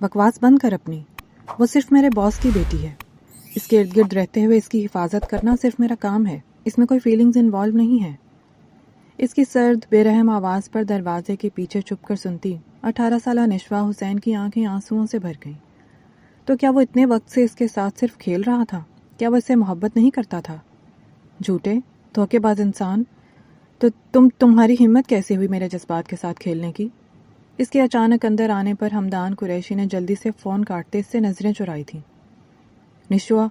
بکواس بند کر اپنی. وہ صرف میرے باس کی بیٹی ہے. اس کے ارد گرد رہتے ہوئے اس کی حفاظت کرنا صرف میرا کام ہے. اس میں کوئی فیلنگز انوالو نہیں ہے. اس کی سرد بے رحم آواز پر دروازے کے پیچھے چھپ کر سنتی 18 سالہ نشوہ حسین کی آنکھیں آنسوؤں سے بھر گئیں. تو کیا وہ اتنے وقت سے اس کے ساتھ صرف کھیل رہا تھا؟ کیا وہ اس سے محبت نہیں کرتا تھا؟ جھوٹے دھوکے باز انسان. تو تمہاری ہمت کیسے ہوئی میرے جذبات کے ساتھ کھیلنے کی؟ اس کے اچانک اندر آنے پر ہمدان قریشی نے جلدی سے فون کاٹتے اس سے نظریں چرائی تھیں. نشوہ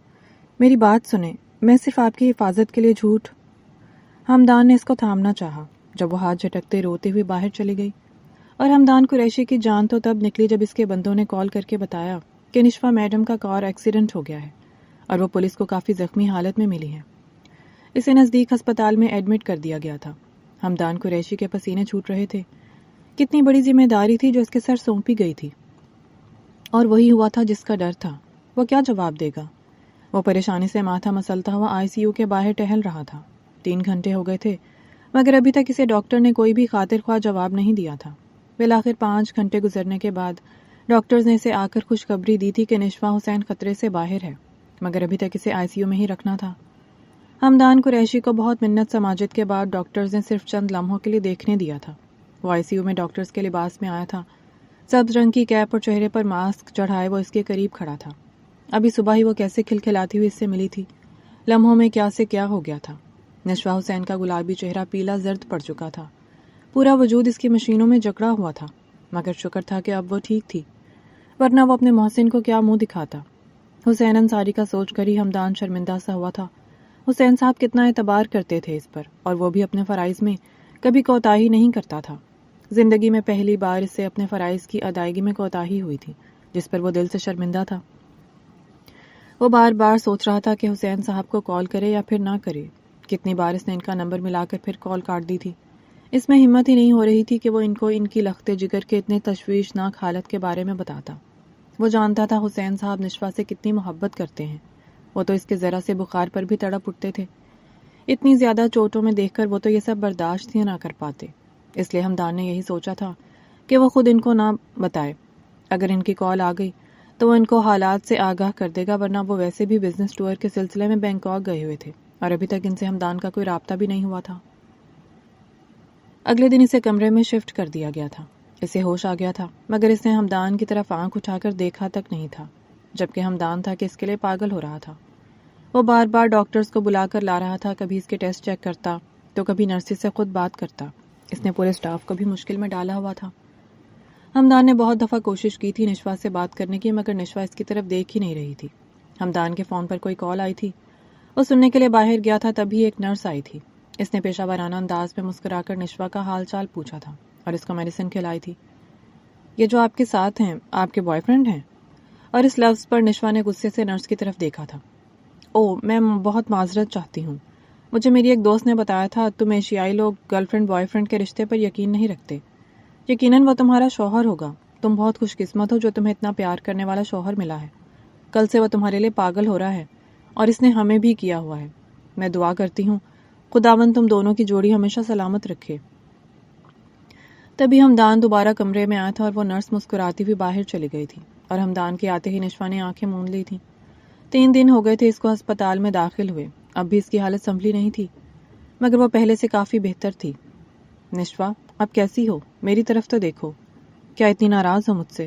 میری بات سنیں، میں صرف آپ کی حفاظت کے لیے جھوٹ. ہمدان نے اس کو تھامنا چاہا جب وہ ہاتھ جھٹکتے روتے ہوئے باہر چلی گئی. اور ہمدان قریشی کی جان تو تب نکلی جب اس کے بندوں نے کال کر کے بتایا کہ نشوہ میڈم کا کار ایکسیڈنٹ ہو گیا ہے اور وہ پولیس کو کافی زخمی حالت میں ملی ہے. اسے نزدیک ہسپتال میں ایڈمٹ کر دیا گیا تھا. ہمدان قریشی کے پسینے چھوٹ رہے تھے. کتنی بڑی ذمہ داری تھی جو اس کے سر سونپی گئی تھی، اور وہی ہوا تھا جس کا ڈر تھا. وہ کیا جواب دے گا؟ وہ پریشانی سے ماتھا مسلتا ہوا ICU کے باہر ٹہل رہا تھا. 3 گھنٹے ہو گئے تھے مگر ابھی تک اسے ڈاکٹر نے کوئی بھی خاطر خواہ جواب نہیں دیا تھا. بالآخر 5 گھنٹے گزرنے کے بعد ڈاکٹرز نے اسے آ کر خوشخبری دی تھی کہ نشوہ حسین خطرے سے باہر ہے، مگر ابھی تک اسے ICU میں ہی رکھنا تھا. ہمدان قریشی کو بہت منت سماجت کے بعد ڈاکٹرز نے صرف چند لمحوں کے لیے دیکھنے دیا تھا. وہ ICU میں ڈاکٹرز کے لباس میں آیا تھا. سبز رنگ کی کیپ اور چہرے پر ماسک چڑھائے وہ اس کے قریب کھڑا تھا. ابھی صبح ہی وہ کیسے کھلکھلاتی ہوئی اس سے ملی تھی. لمحوں میں کیا سے کیا ہو گیا تھا. نشوہ حسین کا گلابی چہرہ پیلا زرد پڑ چکا تھا. پورا وجود اس کی مشینوں میں جکڑا ہوا تھا، مگر شکر تھا کہ اب وہ ٹھیک تھی، ورنہ وہ اپنے محسن کو کیا منہ دکھاتا. حسین انصاری کا سوچ کر ہی ہمدان شرمندہ سا ہوا تھا. حسین صاحب کتنا اعتبار کرتے تھے اس پر، اور وہ بھی اپنے فرائض میں کبھی کوتاہی نہیں کرتا تھا. زندگی میں پہلی بار اس سے اپنے فرائض کی ادائیگی میں کوتاہی ہوئی تھی جس پر وہ دل سے شرمندہ تھا. وہ بار بار سوچ رہا تھا کہ حسین صاحب کو کال کرے یا پھر نہ کرے. کتنی بار اس نے ان کا نمبر ملا کر پھر کال کاٹ دی تھی. اس میں ہمت ہی نہیں ہو رہی تھی کہ وہ ان کو ان کی لخت جگر کے اتنے تشویشناک حالت کے بارے میں بتاتا. وہ جانتا تھا حسین صاحب نشوہ سے کتنی محبت کرتے ہیں. وہ تو اس کے ذرا سے بخار پر بھی تڑپ اٹھتے تھے. اتنی زیادہ چوٹوں میں دیکھ کر وہ تو یہ سب برداشت ہی نہ کر پاتے. اس لیے ہمدان نے یہی سوچا تھا کہ وہ خود ان کو نہ بتائے. اگر ان کی کال آ گئی تو وہ ان کو حالات سے آگاہ کر دے گا، ورنہ وہ ویسے بھی بزنس ٹور کے سلسلے میں بینکاک گئے ہوئے تھے اور ابھی تک ان سے ہمدان کا کوئی رابطہ بھی نہیں ہوا تھا. اگلے دن اسے کمرے میں شفٹ کر دیا گیا تھا. اسے ہوش آ گیا تھا مگر اس نے ہمدان کی طرف آنکھ اٹھا کر دیکھا تک نہیں تھا، جبکہ ہمدان تھا کہ اس کے لیے پاگل ہو رہا تھا. وہ بار بار ڈاکٹرز کو بلا کر لا رہا تھا، کبھی اس کے ٹیسٹ چیک کرتا تو کبھی نرسز سے خود بات کرتا. اس نے پورے سٹاف کو بھی مشکل میں ڈالا ہوا تھا. ہمدان نے بہت دفعہ کوشش کی تھی نشوہ سے بات کرنے کی، مگر نشوہ اس کی طرف دیکھ ہی نہیں رہی تھی. ہمدان کے فون پر کوئی کال آئی تھی. وہ سننے کے لیے باہر گیا تھا، تبھی ایک نرس آئی تھی. اس نے پیشہ ورانہ انداز میں مسکرا کر نشوہ کا حال چال پوچھا تھا اور اس کو میڈیسن کھلائی تھی. یہ جو آپ کے ساتھ ہیں آپ کے بوائے فرینڈ ہیں؟ اور اس لفظ پر نشوہ نے غصے سے نرس کی طرف دیکھا تھا. میں بہت معذرت چاہتی ہوں. مجھے میری ایک دوست نے بتایا تھا تم ایشیائی لوگ گرل فرینڈ بوائے فرینڈ کے رشتے پر یقین نہیں رکھتے. یقیناً وہ تمہارا شوہر ہوگا. تم بہت خوش قسمت ہو جو تمہیں اتنا پیار کرنے والا شوہر ملا ہے. کل سے وہ تمہارے لیے پاگل ہو رہا ہے اور اس نے ہمیں بھی کیا ہوا ہے. میں دعا کرتی ہوں خداوند تم دونوں کی جوڑی ہمیشہ سلامت رکھے. تبھی ہمدان دوبارہ کمرے میں آیا تھا اور وہ نرس مسکراتی ہوئی باہر چلی گئی تھی اور ہمدان کے آتے ہی نشوہ نے آنکھیں موند لی تھیں. 3 دن ہو گئے تھے اس کو ہسپتال میں داخل ہوئے. اب بھی اس کی حالت سنبھلی نہیں تھی، مگر وہ پہلے سے کافی بہتر تھی. نشوہ اب کیسی ہو؟ میری طرف تو دیکھو. کیا اتنی ناراض ہو مجھ سے؟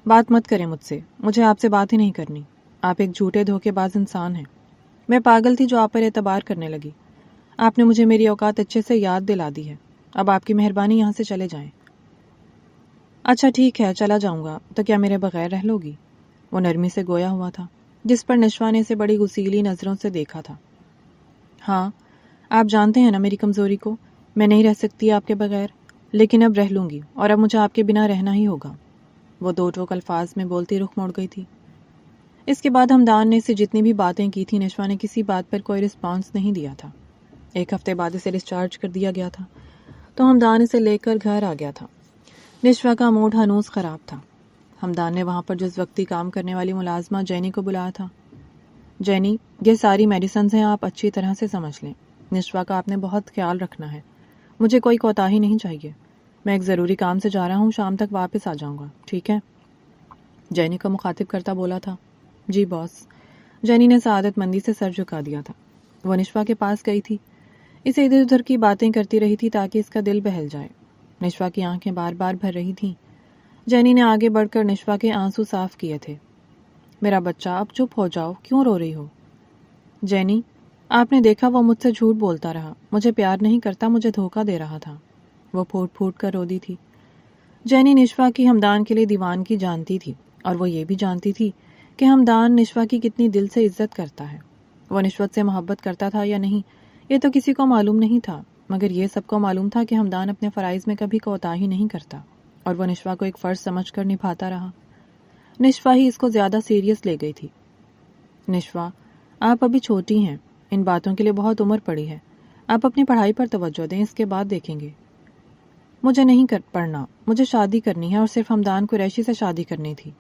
بات مت کریں مجھ سے، مجھے آپ سے بات ہی نہیں کرنی. آپ ایک جھوٹے دھوکے باز انسان ہیں. میں پاگل تھی جو آپ پر اعتبار کرنے لگی. آپ نے مجھے میری اوقات اچھے سے یاد دلا دی ہے. اب آپ کی مہربانی یہاں سے چلے جائیں. اچھا ٹھیک ہے چلا جاؤں گا، تو کیا میرے بغیر رہ لوگی؟ وہ نرمی سے گویا ہوا تھا جس پر نشوہ نے اسے بڑی غسیلی نظروں سے دیکھا تھا. ہاں آپ جانتے ہیں نا میری کمزوری کو. میں نہیں رہ سکتی آپ کے بغیر، لیکن اب رہ لوں گی اور اب مجھے آپ کے بنا رہنا ہی ہوگا. وہ 2 ٹوک الفاظ میں بولتی رخ موڑ گئی تھی. اس کے بعد ہمدان نے اسے جتنی بھی باتیں کی تھی نشوہ نے کسی بات پر کوئی رسپانس نہیں دیا تھا. 1 ہفتے بعد اسے ڈسچارج کر دیا گیا تھا تو ہمدان اسے لے کر گھر آ گیا تھا. نشوہ کا موڈ ہنوز خراب تھا. ہمدان نے وہاں پر جس وقتی کام کرنے والی ملازمہ جینی کو بلایا تھا. جینی یہ ساری میڈیسنز ہیں، آپ اچھی طرح سے سمجھ لیں. نشوہ کا آپ نے بہت خیال رکھنا ہے. مجھے کوئی کوتاہی نہیں چاہیے. میں ایک ضروری کام سے جا رہا ہوں، شام تک واپس آ جاؤں گا. ٹھیک ہے؟ جینی کو مخاطب کرتا بولا تھا۔ جی باس۔ جینی نے سعادت مندی سے سر جھکا دیا تھا۔ وہ نشوا کے پاس گئی تھی، اسے ادھر ادھر کی باتیں کرتی رہی تھی تاکہ اس کا دل بہل جائے۔ نشوا کی آنکھیں بار بار بھر رہی تھیں۔ جینی نے آگے بڑھ کر نشوا کے آنسو صاف کیے تھے۔ میرا بچہ اب چپ ہو جاؤ، کیوں رو رہی ہو؟ جینی، آپ نے دیکھا وہ مجھ سے جھوٹ بولتا رہا، مجھے پیار نہیں کرتا، مجھے دھوکہ دے رہا تھا۔ وہ پھوٹ پھوٹ کر رو دی تھی۔ جینی نشوا کی ہمدان کے لیے دیوانگی جانتی تھی، اور وہ یہ بھی جانتی تھی کہ ہمدان نشوا کی کتنی دل سے عزت کرتا ہے۔ وہ نشوت سے محبت کرتا تھا یا نہیں، یہ تو کسی کو معلوم نہیں تھا، مگر یہ سب کو معلوم تھا کہ ہمدان اپنے فرائض میں کبھی کوتاہی نہیں کرتا، اور وہ نشوا کو ایک فرض سمجھ کر نبھاتا رہا۔ نشوا ہی اس کو زیادہ سیریس لے گئی تھی۔ نشوا، آپ ابھی چھوٹی ہیں، ان باتوں کے لیے بہت عمر پڑی ہے، آپ اپنی پڑھائی پر توجہ دیں، اس کے بعد دیکھیں گے۔ مجھے نہیں پڑھنا، مجھے شادی کرنی ہے، اور صرف ہمدان قریشی سے شادی کرنی تھی۔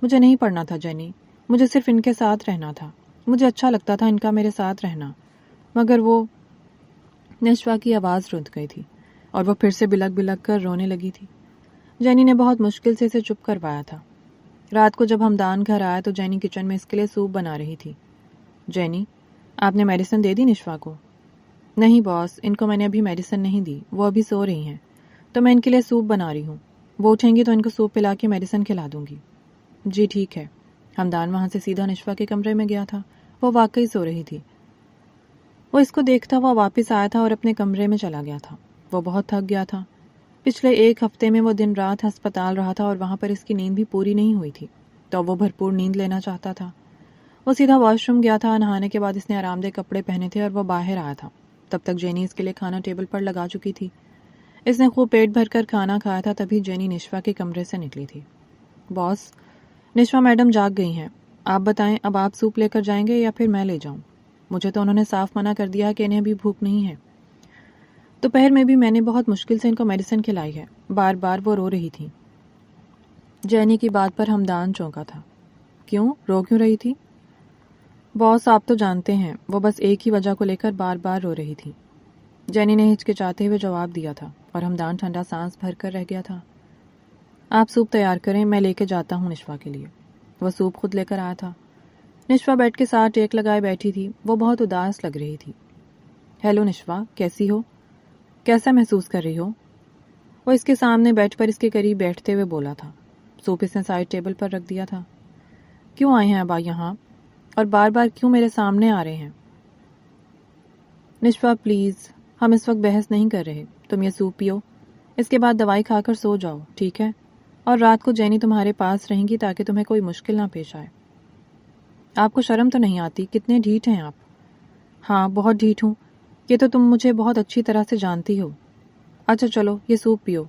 مجھے نہیں پڑھنا تھا جینی، مجھے صرف ان کے ساتھ رہنا تھا، مجھے اچھا لگتا تھا ان کا میرے ساتھ رہنا، مگر وہ… نشوا کی آواز رک گئی تھی اور وہ پھر سے بلک بلک کر رونے لگی تھی۔ جینی نے بہت مشکل سے اسے چپ کروایا تھا۔ رات کو جب ہمدان گھر آیا تو جینی کچن میں اس کے لیے سوپ بنا رہی تھی۔ جینی، آپ نے میڈیسن دے دی نشوا کو؟ نہیں باس، ان کو میں نے ابھی میڈیسن نہیں دی، وہ ابھی سو رہی ہیں، تو میں ان کے لیے سوپ بنا رہی ہوں، وہ اٹھیں گی تو ان کو سوپ پلا کے میڈیسن کھلا دوں گی۔ جی ٹھیک ہے۔ ہمدان وہاں سے سیدھا نشوا کے کمرے میں گیا تھا، وہ واقعی سو رہی تھی۔ وہ اس کو دیکھتا ہوا واپس آیا تھا اور اپنے کمرے میں چلا گیا تھا۔ وہ بہت تھک گیا تھا، پچھلے ایک ہفتے میں وہ دن رات ہسپتال رہا تھا اور وہاں پر اس کی نیند بھی پوری نہیں ہوئی تھی، تو وہ بھرپور نیند لینا چاہتا تھا۔ وہ سیدھا واش روم گیا تھا، نہانے کے بعد اس نے آرام دہ کپڑے پہنے تھے اور وہ باہر آیا تھا۔ تب تک جینی اس کے لیے کھانا ٹیبل پر لگا چکی تھی۔ اس نے خوب پیٹ بھر کر کھانا کھایا تھا، تبھی جینی نشوا کے کمرے سے نکلی تھی۔ باس، نشوا میڈم جاگ گئی ہیں، آپ بتائیں اب آپ سوپ لے کر جائیں گے یا پھر میں لے جاؤں؟ مجھے تو انہوں نے صاف منع کر دیا کہ انہیں ابھی بھوک نہیں ہے۔ دوپہر میں بھی میں نے بہت مشکل سے ان کو میڈیسن کھلائی ہے، بار بار وہ رو رہی تھی۔ جینی کی بات پر ہمدان چونکا تھا۔ کیوں رہی تھی؟ باس، آپ تو جانتے ہیں، وہ بس ایک ہی وجہ کو لے کر بار بار رو رہی تھی۔ جینی نے ہچکچاتے ہوئے جواب دیا تھا اور ہمدان ٹھنڈا سانس بھر کر رہ گیا تھا۔ آپ سوپ تیار کریں، میں لے کے جاتا ہوں نشوا کے لیے۔ وہ سوپ خود لے کر آیا تھا۔ نشوا بیڈ کے ساتھ ٹیک لگائے بیٹھی تھی، وہ بہت اداس لگ رہی تھی۔ ہیلو نشوا، کیسی ہو؟ کیسا محسوس کر رہی ہو؟ وہ اس کے سامنے بیڈ پر اس کے قریب بیٹھتے ہوئے بولا تھا۔ سوپ اس نے سائڈ ٹیبل پر رکھ دیا تھا۔ کیوں آئے ہیں ابا یہاں، اور بار بار کیوں میرے سامنے آ رہے ہیں؟ نشوا پلیز، ہم اس وقت بحث نہیں کر رہے، تم یہ سوپ پیو، اس کے بعد دوائی کھا کر سو جاؤ، ٹھیک ہے؟ اور رات کو جینی تمہارے پاس رہیں گی تاکہ تمہیں کوئی مشکل نہ پیش آئے۔ آپ کو شرم تو نہیں آتی؟ کتنے ڈھیٹ ہیں آپ۔ ہاں بہت ڈھیٹ ہوں، یہ تو تم مجھے بہت اچھی طرح سے جانتی ہو۔ اچھا چلو یہ سوپ پیو۔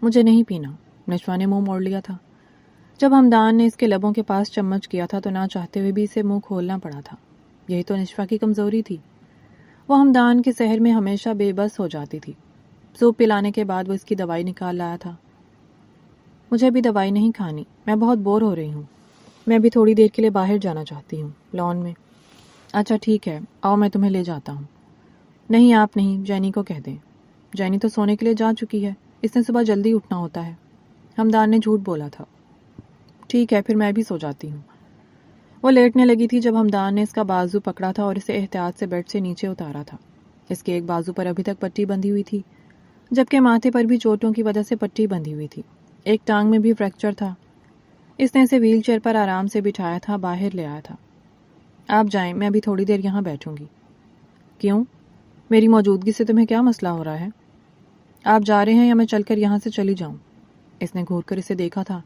مجھے نہیں پینا، نشوا نے منہ موڑ لیا تھا۔ جب ہمدان نے اس کے لبوں کے پاس چمچ کیا تھا تو نہ چاہتے ہوئے بھی اسے منہ کھولنا پڑا تھا۔ یہی تو نشوا کی کمزوری تھی، وہ ہمدان کے سحر میں ہمیشہ بے بس ہو جاتی تھی۔ سوپ پلانے کے بعد وہ اس کی دوائی نکال لایا تھا۔ مجھے ابھی دوائی نہیں کھانی، میں بہت بور ہو رہی ہوں، میں ابھی تھوڑی دیر کے لیے باہر جانا چاہتی ہوں، لان میں۔ اچھا ٹھیک ہے، آؤ میں تمہیں لے جاتا ہوں۔ نہیں آپ نہیں، جینی کو کہہ دیں۔ جینی تو سونے کے لیے جا چکی ہے، اس نے صبح جلدی اٹھنا ہوتا ہے۔ ہمدان نے جھوٹ بولا تھا۔ ٹھیک ہے پھر میں بھی سو جاتی ہوں۔ وہ لیٹنے لگی تھی جب ہمدان نے اس کا بازو پکڑا تھا اور اسے احتیاط سے بیڈ سے نیچے اتارا تھا۔ اس کے ایک بازو پر ابھی تک پٹی بندھی ہوئی تھی، جبکہ ماتھے پر بھی چوٹوں کی وجہ سے پٹی بندھی ہوئی تھی، ایک ٹانگ میں بھی فریکچر تھا۔ اس نے اسے ویل چیئر پر آرام سے بٹھایا تھا، باہر لے آیا تھا۔ آپ جائیں، میں ابھی تھوڑی دیر یہاں بیٹھوں گی۔ کیوں؟ میری موجودگی سے تمہیں کیا مسئلہ ہو رہا ہے؟ آپ جا رہے ہیں یا میں چل کر یہاں سے چلی جاؤں؟ اس نے گھور کر اسے دیکھا تھا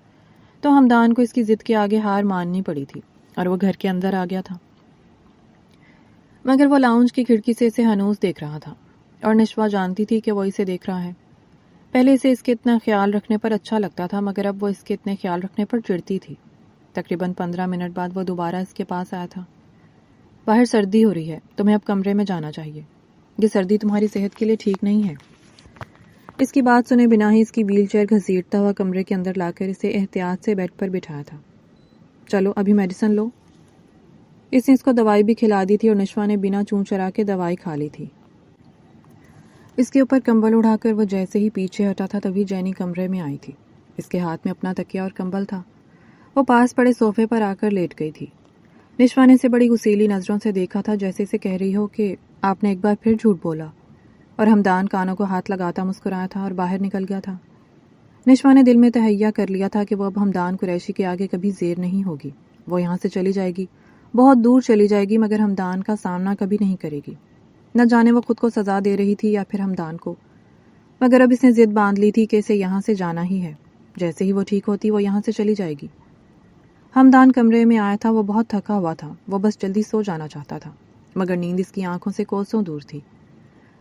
تو ہمدان کو اس کی ضد کے آگے ہار ماننی پڑی تھی اور وہ گھر کے اندر آ گیا تھا، مگر وہ لاؤنج کی کھڑکی سے اسے ہنوز دیکھ رہا تھا اور نشوا جانتی تھی کہ وہ اسے دیکھ رہا ہے۔ پہلے اسے اس کے اتنا خیال رکھنے پر اچھا لگتا تھا، مگر اب وہ اس کے اتنے خیال رکھنے پر چڑھتی تھی۔ تقریباً 15 منٹ بعد وہ دوبارہ اس کے پاس آیا تھا۔ باہر سردی ہو رہی ہے، تمہیں اب کمرے میں جانا چاہیے، یہ سردی تمہاری صحت کے لیے ٹھیک نہیں ہے۔ اس کی بات سنے بنا ہی اس کی ویل چیئر گھسیٹتا ہوا کمرے کے اندر لا کر اسے احتیاط سے بیڈ پر بٹھایا تھا۔ چلو ابھی میڈیسن لو۔ اس نے اس کو دوائی بھی کھلا دی تھی اور نشوا نے بنا چون چرا کے دوائی کھا لی تھی۔ اس کے اوپر کمبل اڑا کر وہ جیسے ہی پیچھے ہٹا تھا تبھی جینی کمرے میں آئی تھی۔ اس کے ہاتھ میں اپنا تکیہ اور کمبل تھا۔ وہ پاس پڑے صوفے پر آ کر لیٹ گئی تھی۔ نشوا نے اسے بڑی غصیلی نظروں سے دیکھا تھا، جیسے اسے کہہ رہی ہو کہ آپ نے ایک بار پھر جھوٹ بولا، اور ہمدان کانوں کو ہاتھ لگاتا مسکرایا تھا اور باہر نکل گیا تھا۔ نشوا نے دل میں تہیہ کر لیا تھا کہ وہ اب ہمدان قریشی کے آگے کبھی زیر نہیں ہوگی۔ وہ یہاں سے چلی جائے گی، بہت دور چلی جائے گی، مگر ہمدان کا سامنا کبھی نہیں کرے گی۔ نہ جانے وہ خود کو سزا دے رہی تھی یا پھر ہمدان کو، مگر اب اس نے ضد باندھ لی تھی کہ اسے یہاں سے جانا ہی ہے۔ جیسے ہی وہ ٹھیک ہوتی وہ یہاں سے چلی جائے گی۔ ہمدان کمرے میں آیا تھا، وہ بہت تھکا ہوا تھا، وہ بس جلدی سو جانا چاہتا تھا، مگر نیند اس کی آنکھوں سے کوسوں دور تھی۔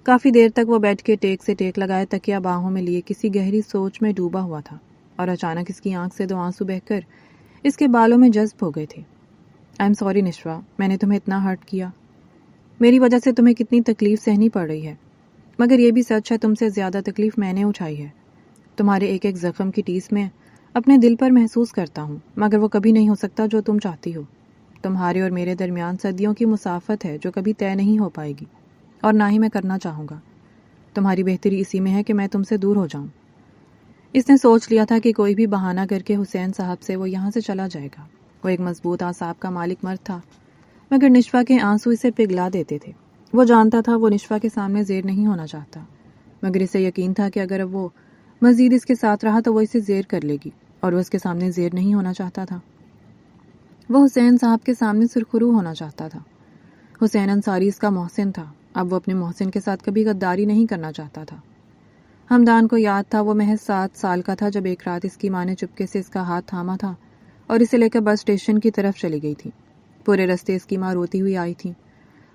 کافی دیر تک وہ بیٹھ کے ٹیک سے ٹیک لگائے تکیہ باہوں میں لیے کسی گہری سوچ میں ڈوبا ہوا تھا، اور اچانک اس کی آنکھ سے 2 آنسو بہہ کر اس کے بالوں میں جذب ہو گئے تھے۔ آئی ایم سوری نشوا، میں نے تمہیں اتنا ہرٹ کیا۔ میری وجہ سے تمہیں کتنی تکلیف سہنی پڑ رہی ہے، مگر یہ بھی سچ ہے تم سے زیادہ تکلیف میں نے اٹھائی ہے۔ تمہارے ایک ایک زخم کی ٹیس میں اپنے دل پر محسوس کرتا ہوں، مگر وہ کبھی نہیں ہو سکتا جو تم چاہتی ہو۔ تمہارے اور میرے درمیان صدیوں کی مسافت ہے جو کبھی طے نہیں ہو پائے گی، اور نہ ہی میں کرنا چاہوں گا۔ تمہاری بہتری اسی میں ہے کہ میں تم سے دور ہو جاؤں۔ اس نے سوچ لیا تھا کہ کوئی بھی بہانہ کر کے حسین صاحب سے وہ یہاں سے چلا جائے گا۔ وہ ایک مضبوط اعصاب کا مالک مرد تھا، مگر نشوا کے آنسو اسے پگھلا دیتے تھے۔ وہ جانتا تھا وہ نشوا کے سامنے زیر نہیں ہونا چاہتا، مگر اسے یقین تھا کہ اگر وہ مزید اس کے ساتھ رہا تو وہ اسے زیر کر لے گی، اور وہ اس کے سامنے زیر نہیں ہونا چاہتا تھا۔ وہ حسین صاحب کے سامنے سرخرو ہونا چاہتا تھا۔ حسین انصاری اس کا محسن تھا، اب وہ اپنے محسن کے ساتھ کبھی غداری نہیں کرنا چاہتا تھا۔ ہمدان کو یاد تھا وہ محض 7 سال کا تھا جب ایک رات اس کی ماں نے چپکے سے اس کا ہاتھ تھاما تھا اور اسے لے کر بس اسٹیشن کی طرف چلی گئی تھی۔ پورے رستے اس کی ماں روتی ہوئی آئی تھی۔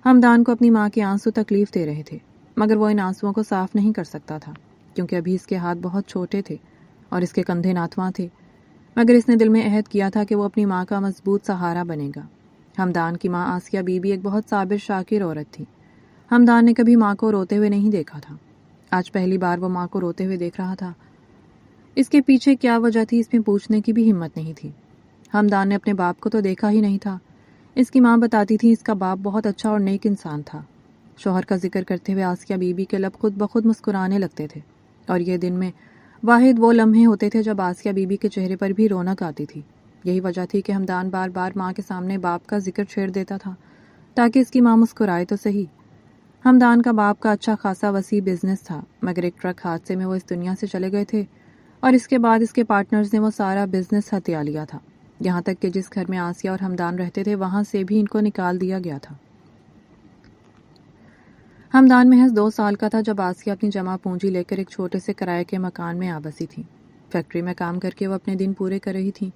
ہمدان کو اپنی ماں کے آنسو تکلیف دے رہے تھے، مگر وہ ان آنسوؤں کو صاف نہیں کر سکتا تھا، کیونکہ ابھی اس کے ہاتھ بہت چھوٹے تھے اور اس کے کندھے ناتواں تھے، مگر اس نے دل میں عہد کیا تھا کہ وہ اپنی ماں کا مضبوط سہارا بنے گا۔ ہمدان کی ماں آسیہ بی بی ایک بہت صابر شاکر عورت تھی۔ ہمدان نے کبھی ماں کو روتے ہوئے نہیں دیکھا تھا، آج پہلی بار وہ ماں کو روتے ہوئے دیکھ رہا تھا۔ اس کے پیچھے کیا وجہ تھی اس میں پوچھنے کی بھی ہمت نہیں تھی۔ ہمدان نے اپنے باپ کو تو دیکھا ہی نہیں تھا۔ اس کی ماں بتاتی تھی اس کا باپ بہت اچھا اور نیک انسان تھا۔ شوہر کا ذکر کرتے ہوئے آسیہ بی بی کے لب خود بخود مسکرانے لگتے تھے، اور یہ دن میں واحد وہ لمحے ہوتے تھے جب آسیہ بی بی کے چہرے پر بھی رونق آتی تھی۔ یہی وجہ تھی کہ ہمدان بار بار ماں کے سامنے باپ کا ذکر چھیڑ دیتا تھا تاکہ اس کی ماں مسکرائے تو صحیح۔ ہمدان کا باپ کا اچھا خاصا وسیع بزنس تھا، مگر ایک ٹرک حادثے میں وہ اس دنیا سے چلے گئے تھے، اور اس کے بعد اس کے پارٹنرز نے وہ سارا بزنس ہتھیا لیا تھا، یہاں تک کہ جس گھر میں آسیہ اور ہمدان رہتے تھے وہاں سے بھی ان کو نکال دیا گیا تھا۔ ہمدان محض 2 سال کا تھا جب آسیہ اپنی جمع پونجی لے کر ایک چھوٹے سے کرائے کے مکان میں آ بسی تھی۔ فیکٹری میں کام کر کے وہ اپنے دن پورے کر رہی تھی،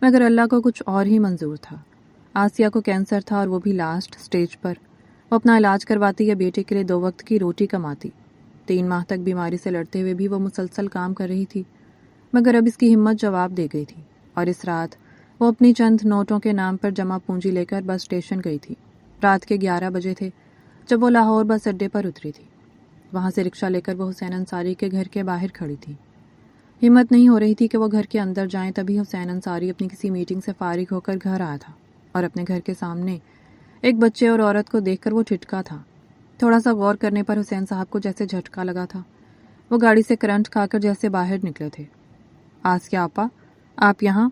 مگر اللہ کو کچھ اور ہی منظور تھا۔ آسیہ کو کینسر تھا اور وہ بھی لاسٹ سٹیج پر۔ وہ اپنا علاج کرواتی یا بیٹے کے لیے 2 وقت کی روٹی کماتی۔ 3 ماہ تک بیماری سے لڑتے ہوئے بھی وہ مسلسل کام کر رہی تھی، مگر اب اس کی ہمت جواب دے گئی تھی، اور اس رات وہ اپنی چند نوٹوں کے نام پر جمع پونجی لے کر بس اسٹیشن گئی تھی۔ رات کے 11 بجے تھے جب وہ لاہور بس اڈے پر اتری تھی۔ وہاں سے رکشہ لے کر وہ حسین انصاری کے گھر کے باہر کھڑی تھی۔ ہمت نہیں ہو رہی تھی کہ وہ گھر کے اندر جائیں، تبھی حسین انصاری اپنی کسی میٹنگ سے فارغ ہو کر گھر آیا تھا، اور اپنے گھر کے سامنے ایک بچے اور عورت کو دیکھ کر وہ ٹھٹکا تھا۔ تھوڑا سا غور کرنے پر حسین صاحب کو جیسے جھٹکا لگا تھا۔ وہ گاڑی سے کرنٹ کھا کر جیسے باہر نکلے تھے۔ آسیہ آپا، آپ یہاں؟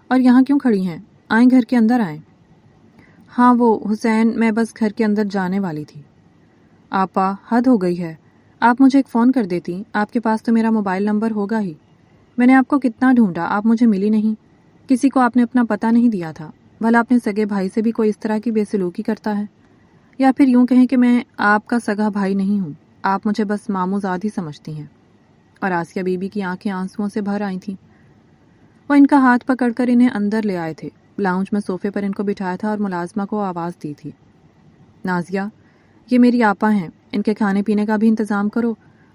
اور یہاں کیوں کھڑی ہیں؟ آئیں گھر کے اندر آئیں۔ ہاں وہ حسین، میں بس گھر کے اندر جانے والی تھی۔ آپا، حد ہو گئی ہے، آپ مجھے ایک فون کر دیتی، آپ کے پاس تو میرا موبائل نمبر ہوگا ہی۔ میں نے آپ کو کتنا ڈھونڈا، آپ مجھے ملی نہیں، کسی کو آپ نے اپنا پتہ نہیں دیا تھا۔ بھلا اپنے سگے بھائی سے بھی کوئی اس طرح کی بے سلوکی کرتا ہے؟ یا پھر یوں کہیں کہ میں آپ کا سگا بھائی نہیں ہوں، آپ مجھے بس ماموں زاد ہی سمجھتی ہیں۔ اور آسیہ بی بی کی آنکھیں آنسوؤں سے بھر آئی تھیں۔ وہ ان کا ہاتھ پکڑ کر انہیں اندر لے آئے تھے، لاؤنج میں صوفے پر ان کو بٹھایا تھا اور ملازمہ کو آواز دی تھی، نازیہ، یہ میری آپا ہیں، ان کے کھانے پینے کا بھی انتظام کرو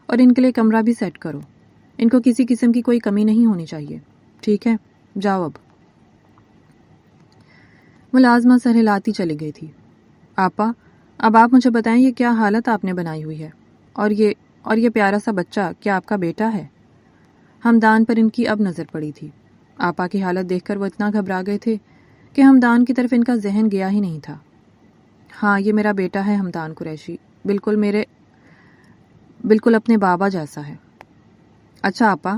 اور ان کے لیے کمرہ بھی سیٹ کرو، ان کو کسی قسم کی کوئی کمی نہیں ہونی چاہیے، ٹھیک ہے؟ جاؤ اب۔ ملازمہ سر ہلاتی چلی گئی تھی۔ آپا، اب آپ مجھے بتائیں یہ کیا حالت آپ نے بنائی ہوئی ہے، اور یہ پیارا سا بچہ کیا آپ کا بیٹا ہے؟ ہمدان پر ان کی اب نظر پڑی تھی۔ آپا کی حالت دیکھ کر وہ اتنا گھبرا گئے تھے کہ ہمدان کی طرف ان کا ذہن گیا ہی نہیں تھا۔ ہاں، یہ میرا بیٹا ہے ہمدان قریشی، بالکل اپنے بابا جیسا ہے۔ اچھا آپا،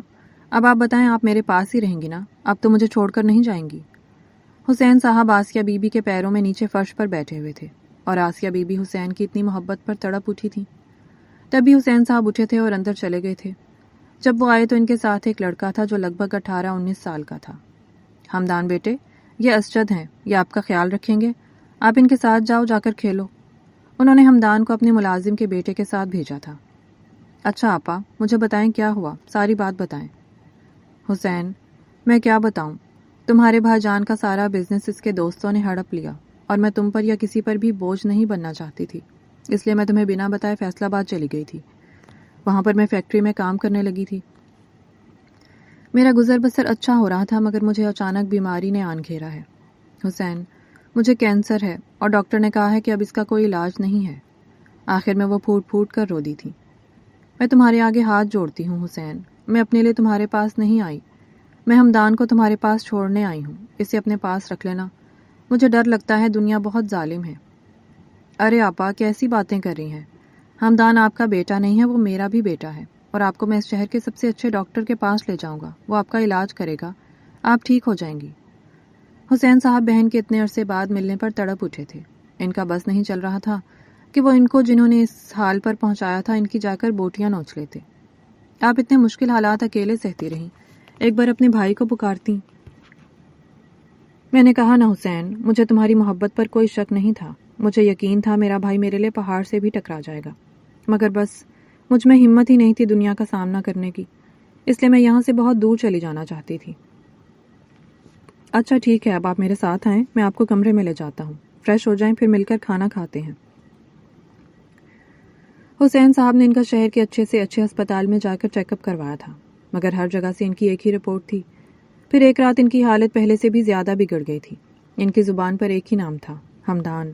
اب آپ بتائیں، آپ میرے پاس ہی رہیں گی نا؟ اب تو مجھے چھوڑ کر نہیں جائیں گی؟ حسین صاحب آسیہ بی بی کے پیروں میں نیچے فرش پر بیٹھے ہوئے تھے اور آسیہ بی بی حسین کی اتنی محبت پر تڑپ اٹھی تھی۔ تبھی حسین صاحب اٹھے تھے اور اندر چلے گئے تھے۔ جب وہ آئے تو ان کے ساتھ ایک لڑکا تھا جو لگ بھگ 18-19 سال کا تھا۔ حمدان بیٹے، یہ اسجد ہیں، یہ آپ کا خیال رکھیں گے، آپ ان کے ساتھ جاؤ، جا کر کھیلو۔ انہوں نے حمدان کو اپنے ملازم کے بیٹے کے ساتھ بھیجا تھا۔ اچھا آپا، مجھے بتائیں کیا ہوا، ساری بات بتائیں۔ حسین، میں کیا بتاؤں، تمہارے بھائی جان کا سارا بزنس اس کے دوستوں نے ہڑپ لیا اور میں تم پر یا کسی پر بھی بوجھ نہیں بننا چاہتی تھی، اس لیے میں تمہیں بنا بتائے فیصل آباد چلی گئی تھی۔ وہاں پر میں فیکٹری میں کام کرنے لگی تھی۔ میرا گزر بسر اچھا ہو رہا تھا مگر مجھے اچانک بیماری نے آن گھیرا ہے۔ حسین، مجھے کینسر ہے اور ڈاکٹر نے کہا ہے کہ اب اس کا کوئی علاج نہیں ہے۔ آخر میں وہ پھوٹ پھوٹ کر رو دی تھی۔ میں تمہارے آگے ہاتھ جوڑتی ہوں حسین، میں اپنے لیے تمہارے پاس نہیں آئی، میں حمدان کو تمہارے پاس چھوڑنے آئی ہوں، اسے اپنے پاس رکھ لینا، مجھے ڈر لگتا ہے دنیا بہت ظالم ہے۔ ارے آپا، کیسی باتیں کر رہی ہیں؟ حمدان آپ کا بیٹا نہیں ہے، وہ میرا بھی بیٹا ہے، اور آپ کو میں اس شہر کے سب سے اچھے ڈاکٹر کے پاس لے جاؤں گا، وہ آپ کا علاج کرے گا، آپ ٹھیک ہو جائیں گی۔ حسین صاحب بہن کے اتنے عرصے بعد ملنے پر تڑپ اٹھے تھے۔ ان کا بس نہیں چل رہا تھا کہ وہ ان کو جنہوں نے اس حال پر پہنچایا تھا ان کی جا کر بوٹیاں نوچ لیتے۔ آپ اتنے مشکل حالات اکیلے سہتی رہیں، ایک بار اپنے بھائی کو پکارتی۔ میں نے کہا نا حسین، مجھے تمہاری محبت پر کوئی شک نہیں تھا، مجھے یقین تھا میرا بھائی میرے لیے پہاڑ سے بھی ٹکرا جائے گا، مگر بس مجھ میں ہمت ہی نہیں تھی دنیا کا سامنا کرنے کی، اس لیے میں یہاں سے بہت دور چلی جانا چاہتی تھی۔ اچھا ٹھیک ہے، اب آپ میرے ساتھ آئیں، میں آپ کو کمرے میں لے جاتا ہوں، فریش ہو جائیں، پھر مل کر کھانا کھاتے ہیں۔ حسین صاحب نے ان کا شہر کے اچھے سے اچھے ہسپتال میں جا کر چیک اپ کروایا تھا، مگر ہر جگہ سے ان کی ایک ہی رپورٹ تھی۔ پھر ایک رات ان کی حالت پہلے سے بھی زیادہ بگڑ گئی تھی۔ ان کی زبان پر ایک ہی نام تھا، حمدان۔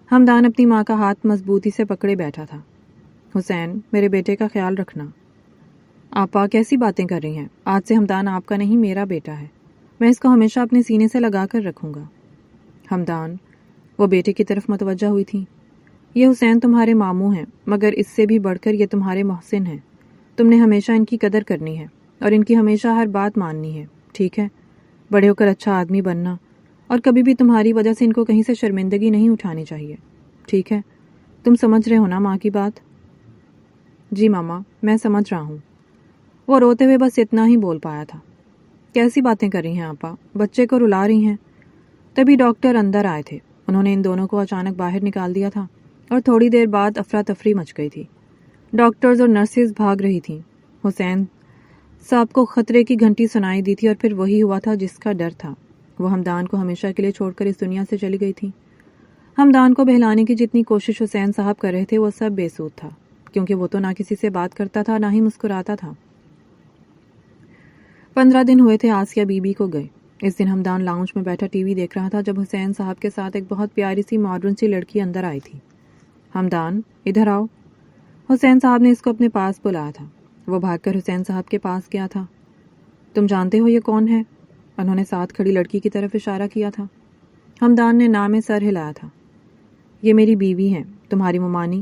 حمدان اپنی ماں کا ہاتھ مضبوطی سے پکڑے بیٹھا تھا۔ حسین، میرے بیٹے کا خیال رکھنا۔ آپا، کیسی باتیں کر رہی ہیں؟ آج سے حمدان آپ کا نہیں، میرا بیٹا ہے، میں اس کو ہمیشہ اپنے سینے سے لگا کر رکھوں گا۔ حمدان، وہ بیٹے کی طرف متوجہ ہوئی تھی۔ یہ حسین تمہارے ماموں ہیں، مگر اس سے بھی بڑھ کر یہ تمہارے محسن ہیں، تم نے ہمیشہ ان کی قدر کرنی ہے اور ان کی ہمیشہ ہر بات ماننی ہے، ٹھیک ہے؟ بڑے ہو کر اچھا آدمی بننا، اور کبھی بھی تمہاری وجہ سے ان کو کہیں سے شرمندگی نہیں اٹھانی چاہیے، ٹھیک ہے؟ تم سمجھ رہے ہو نا ماں کی بات؟ جی ماما، میں سمجھ رہا ہوں۔ وہ روتے ہوئے بس اتنا ہی بول پایا تھا۔ کیسی باتیں کر رہی ہیں آپا، بچے کو رلا رہی ہیں؟ تبھی ڈاکٹر اندر آئے تھے، انہوں نے ان دونوں کو اچانک باہر نکال دیا تھا اور تھوڑی دیر بعد افراتفری مچ گئی تھی۔ ڈاکٹرز اور نرسز بھاگ رہی تھیں۔ حسین صاحب کو خطرے کی گھنٹی سنائی دی تھی اور پھر وہی ہوا تھا جس کا ڈر تھا، وہ حمدان کو ہمیشہ کے لیے چھوڑ کر اس دنیا سے چلی گئی تھی۔ حمدان کو بہلانے کی جتنی کوشش حسین صاحب کر رہے تھے وہ سب بے سود تھا، کیونکہ وہ تو نہ کسی سے بات کرتا تھا نہ ہی مسکراتا تھا۔ 15 دن ہوئے تھے آسیہ بی بی کو گئے۔ اس دن حمدان لاؤنج میں بیٹھا ٹی وی دیکھ رہا تھا جب حسین صاحب کے ساتھ ایک بہت پیاری سی ماڈرن سی لڑکی اندر آئی تھی۔ حمدان، ادھر آؤ۔ حسین صاحب نے اس کو اپنے پاس بلایا تھا۔ وہ بھاگ کر حسین صاحب کے پاس گیا تھا۔ تم جانتے ہو یہ کون ہے؟ انہوں نے ساتھ کھڑی لڑکی کی طرف اشارہ کیا تھا۔ حمدان نے نام میں سر ہلایا تھا۔ یہ میری بیوی ہے، تمہاری ممانی۔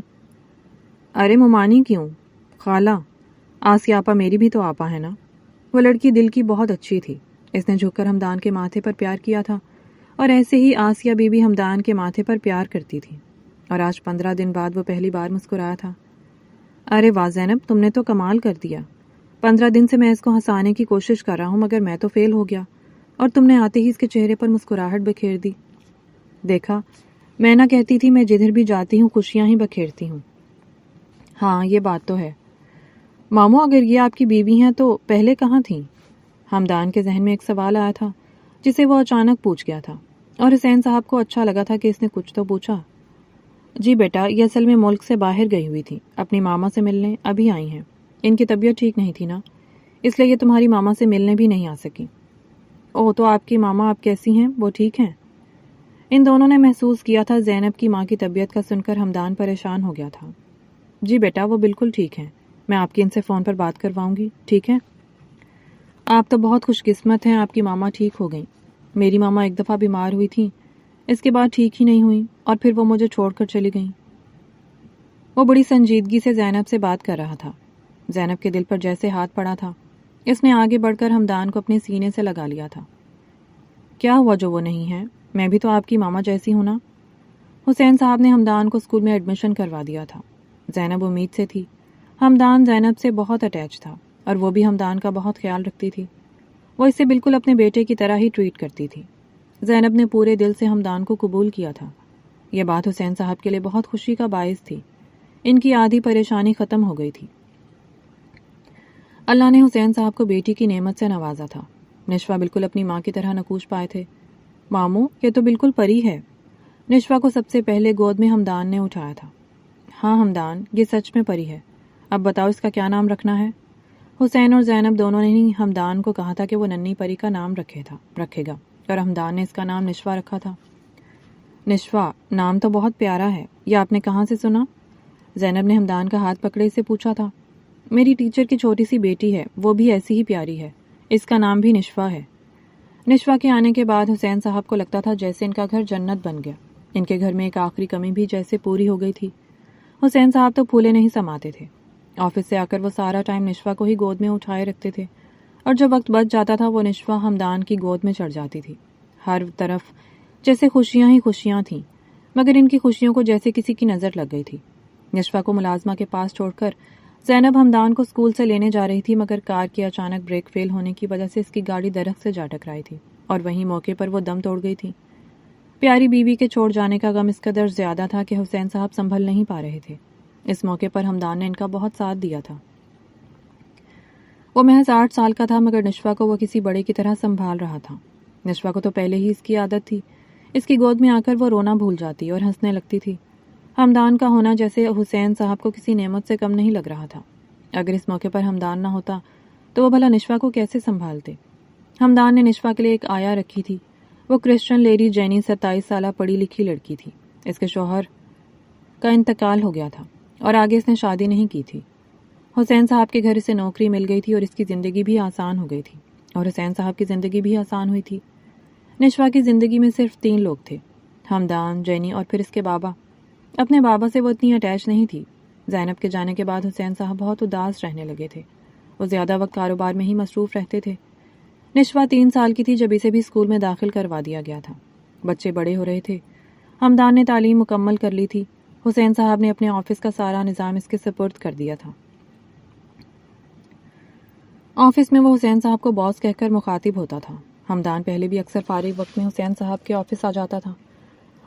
ارے ممانی کیوں؟ خالہ، آسیہ آپا میری بھی تو آپا ہے نا۔ وہ لڑکی دل کی بہت اچھی تھی، اس نے جھک کر حمدان کے ماتھے پر پیار کیا تھا، اور ایسے ہی آسیہ بی بی حمدان کے ماتھے پر پیار کرتی تھی، اور آج 15 دن بعد وہ پہلی بار مسکرایا تھا۔ ارے واہ زینب، تم نے تو کمال کر دیا۔ 15 دن سے میں اس کو ہنسانے کی کوشش کر رہا ہوں مگر میں تو فیل ہو گیا، اور تم نے آتے ہی اس کے چہرے پر مسکراہٹ بکھیر دی۔ دیکھا، میں نہ کہتی تھی میں جدھر بھی جاتی ہوں خوشیاں ہی بکھیرتی ہوں۔ ہاں یہ بات تو ہے۔ ماموں، اگر یہ آپ کی بیوی ہیں تو پہلے کہاں تھیں؟ حمدان کے ذہن میں ایک سوال آیا تھا جسے وہ اچانک پوچھ گیا تھا، اور حسین صاحب کو اچھا لگا تھا کہ اس نے کچھ تو پوچھا۔ جی بیٹا، یہ اصل میں ملک سے باہر گئی ہوئی تھی، اپنی ماما سے ملنے، ابھی آئی ہیں۔ ان کی طبیعت ٹھیک نہیں تھی نا، اس لیے یہ تمہاری ماما سے ملنے بھی نہیں آ سکی۔ اوہ، تو آپ کی ماما آپ کیسی ہیں، وہ ٹھیک ہیں؟ ان دونوں نے محسوس کیا تھا زینب کی ماں کی طبیعت کا سن کر حمدان پریشان ہو گیا تھا۔ جی بیٹا، وہ بالکل ٹھیک ہیں، میں آپ کی ان سے فون پر بات کرواؤں گی، ٹھیک ہے؟ آپ تو بہت خوش قسمت ہیں، آپ کی ماما ٹھیک ہو گئیں۔ میری ماما ایک دفعہ بیمار ہوئی تھیں، اس کے بعد ٹھیک ہی نہیں ہوئی، اور پھر وہ مجھے چھوڑ کر چلی گئیں۔ وہ بڑی سنجیدگی سے زینب سے بات کر رہا تھا۔ زینب کے دل پر جیسے ہاتھ پڑا تھا۔ اس نے آگے بڑھ کر ہمدان کو اپنے سینے سے لگا لیا تھا۔ کیا ہوا جو وہ نہیں ہے؟ میں بھی تو آپ کی ماما جیسی ہوں نا۔ حسین صاحب نے ہمدان کو اسکول میں ایڈمیشن کروا دیا تھا۔ زینب امید سے تھی۔ ہمدان زینب سے بہت اٹیچ تھا اور وہ بھی ہمدان کا بہت خیال رکھتی تھی۔ وہ اسے بالکل اپنے بیٹے کی طرح ہی ٹریٹ کرتی تھی۔ زینب نے پورے دل سے ہمدان کو قبول کیا تھا۔ یہ بات حسین صاحب کے لیے بہت خوشی کا باعث تھی۔ ان کی آدھی پریشانی ختم ہو گئی تھی۔ اللہ نے حسین صاحب کو بیٹی کی نعمت سے نوازا تھا۔ نشوہ بالکل اپنی ماں کی طرح نکوش پائے تھے۔ ماموں، یہ تو بالکل پری ہے۔ نشوہ کو سب سے پہلے گود میں ہمدان نے اٹھایا تھا۔ ہاں ہمدان، یہ سچ میں پری ہے۔ اب بتاؤ اس کا کیا نام رکھنا ہے؟ حسین اور زینب دونوں نے ہی ہمدان کو کہا تھا کہ وہ ننھی پری کا نام رکھے گا، اور ہمدان نے اس کا نام نشوہ رکھا تھا۔ نشوہ، نام تو بہت پیارا ہے، یہ آپ نے کہاں سے سنا؟ زینب نے ہمدان کا ہاتھ پکڑے سے پوچھا تھا۔ میری ٹیچر کی چھوٹی سی بیٹی ہے، وہ بھی ایسی ہی پیاری ہے، اس کا نام بھی نشوہ ہے۔ نشوہ کے آنے کے بعد حسین صاحب کو لگتا تھا جیسے ان کا گھر جنت بن گیا۔ ان کے گھر میں ایک آخری کمی بھی جیسے پوری ہو گئی تھی۔ حسین صاحب تو پھولے نہیں سماتے تھے۔ آفس سے آ کر وہ سارا ٹائم نشوہ کو ہی گود میں اٹھائے رکھتے تھے، اور جب وقت بچ جاتا تھا وہ نشوہ ہمدان کی گود میں چڑھ جاتی تھی۔ ہر طرف جیسے خوشیاں ہی خوشیاں تھیں، مگر ان کی خوشیوں کو جیسے کسی کی نظر لگ گئی تھی۔ نشوہ کو ملازمہ کے پاس چھوڑ کر زینب ہمدان کو اسکول سے لینے جا رہی تھی، مگر کار کی اچانک بریک فیل ہونے کی وجہ سے اس کی گاڑی درخت سے جا ٹکرائی تھی، اور وہیں موقع پر وہ دم توڑ گئی تھی۔ پیاری بیوی کے چھوڑ جانے کا غم اس قدر زیادہ تھا کہ حسین صاحب سنبھل نہیں پا رہے تھے۔ اس موقع پر ہمدان نے ان کا بہت ساتھ دیا تھا۔ وہ محض 8 سال کا تھا، مگر نشوہ کو وہ کسی بڑے کی طرح سنبھال رہا تھا۔ نشوہ کو تو پہلے ہی اس کی عادت تھی۔ اس کی گود میں آ کر وہ رونا بھول جاتی اور ہنسنے لگتی تھی۔ ہمدان کا ہونا جیسے حسین صاحب کو کسی نعمت سے کم نہیں لگ رہا تھا۔ اگر اس موقع پر ہمدان نہ ہوتا تو وہ بھلا نشوہ کو کیسے سنبھالتے؟ ہمدان نے نشوہ کے لیے ایک آیا رکھی تھی۔ وہ کرسچن لیڈی جینی 27 سالہ پڑھی لکھی لڑکی تھی۔ اس کے شوہر کا انتقال ہو گیا تھا اور آگے اس نے شادی نہیں کی تھی۔ حسین صاحب کے گھر اسے نوکری مل گئی تھی اور اس کی زندگی بھی آسان ہو گئی تھی، اور حسین صاحب کی زندگی بھی آسان ہوئی تھی۔ نشوہ کی زندگی میں صرف 3 لوگ تھے، ہمدان، جینی اور پھر اس کے بابا۔ اپنے بابا سے وہ اتنی اٹیچ نہیں تھی۔ زینب کے جانے کے بعد حسین صاحب بہت اداس رہنے لگے تھے۔ وہ زیادہ وقت کاروبار میں ہی مصروف رہتے تھے۔ نشوہ 3 سال کی تھی جب اسے بھی اسکول میں داخل کروا دیا گیا تھا۔ بچے بڑے ہو رہے تھے۔ ہمدان نے تعلیم مکمل کر لی تھی۔ حسین صاحب نے اپنے آفس کا سارا نظام اس کے سپرد کر دیا تھا۔ آفس میں وہ حسین صاحب کو باس کہہ کر مخاطب ہوتا تھا۔ ہمدان پہلے بھی اکثر فارغ وقت میں حسین صاحب کے آفس آ جاتا تھا،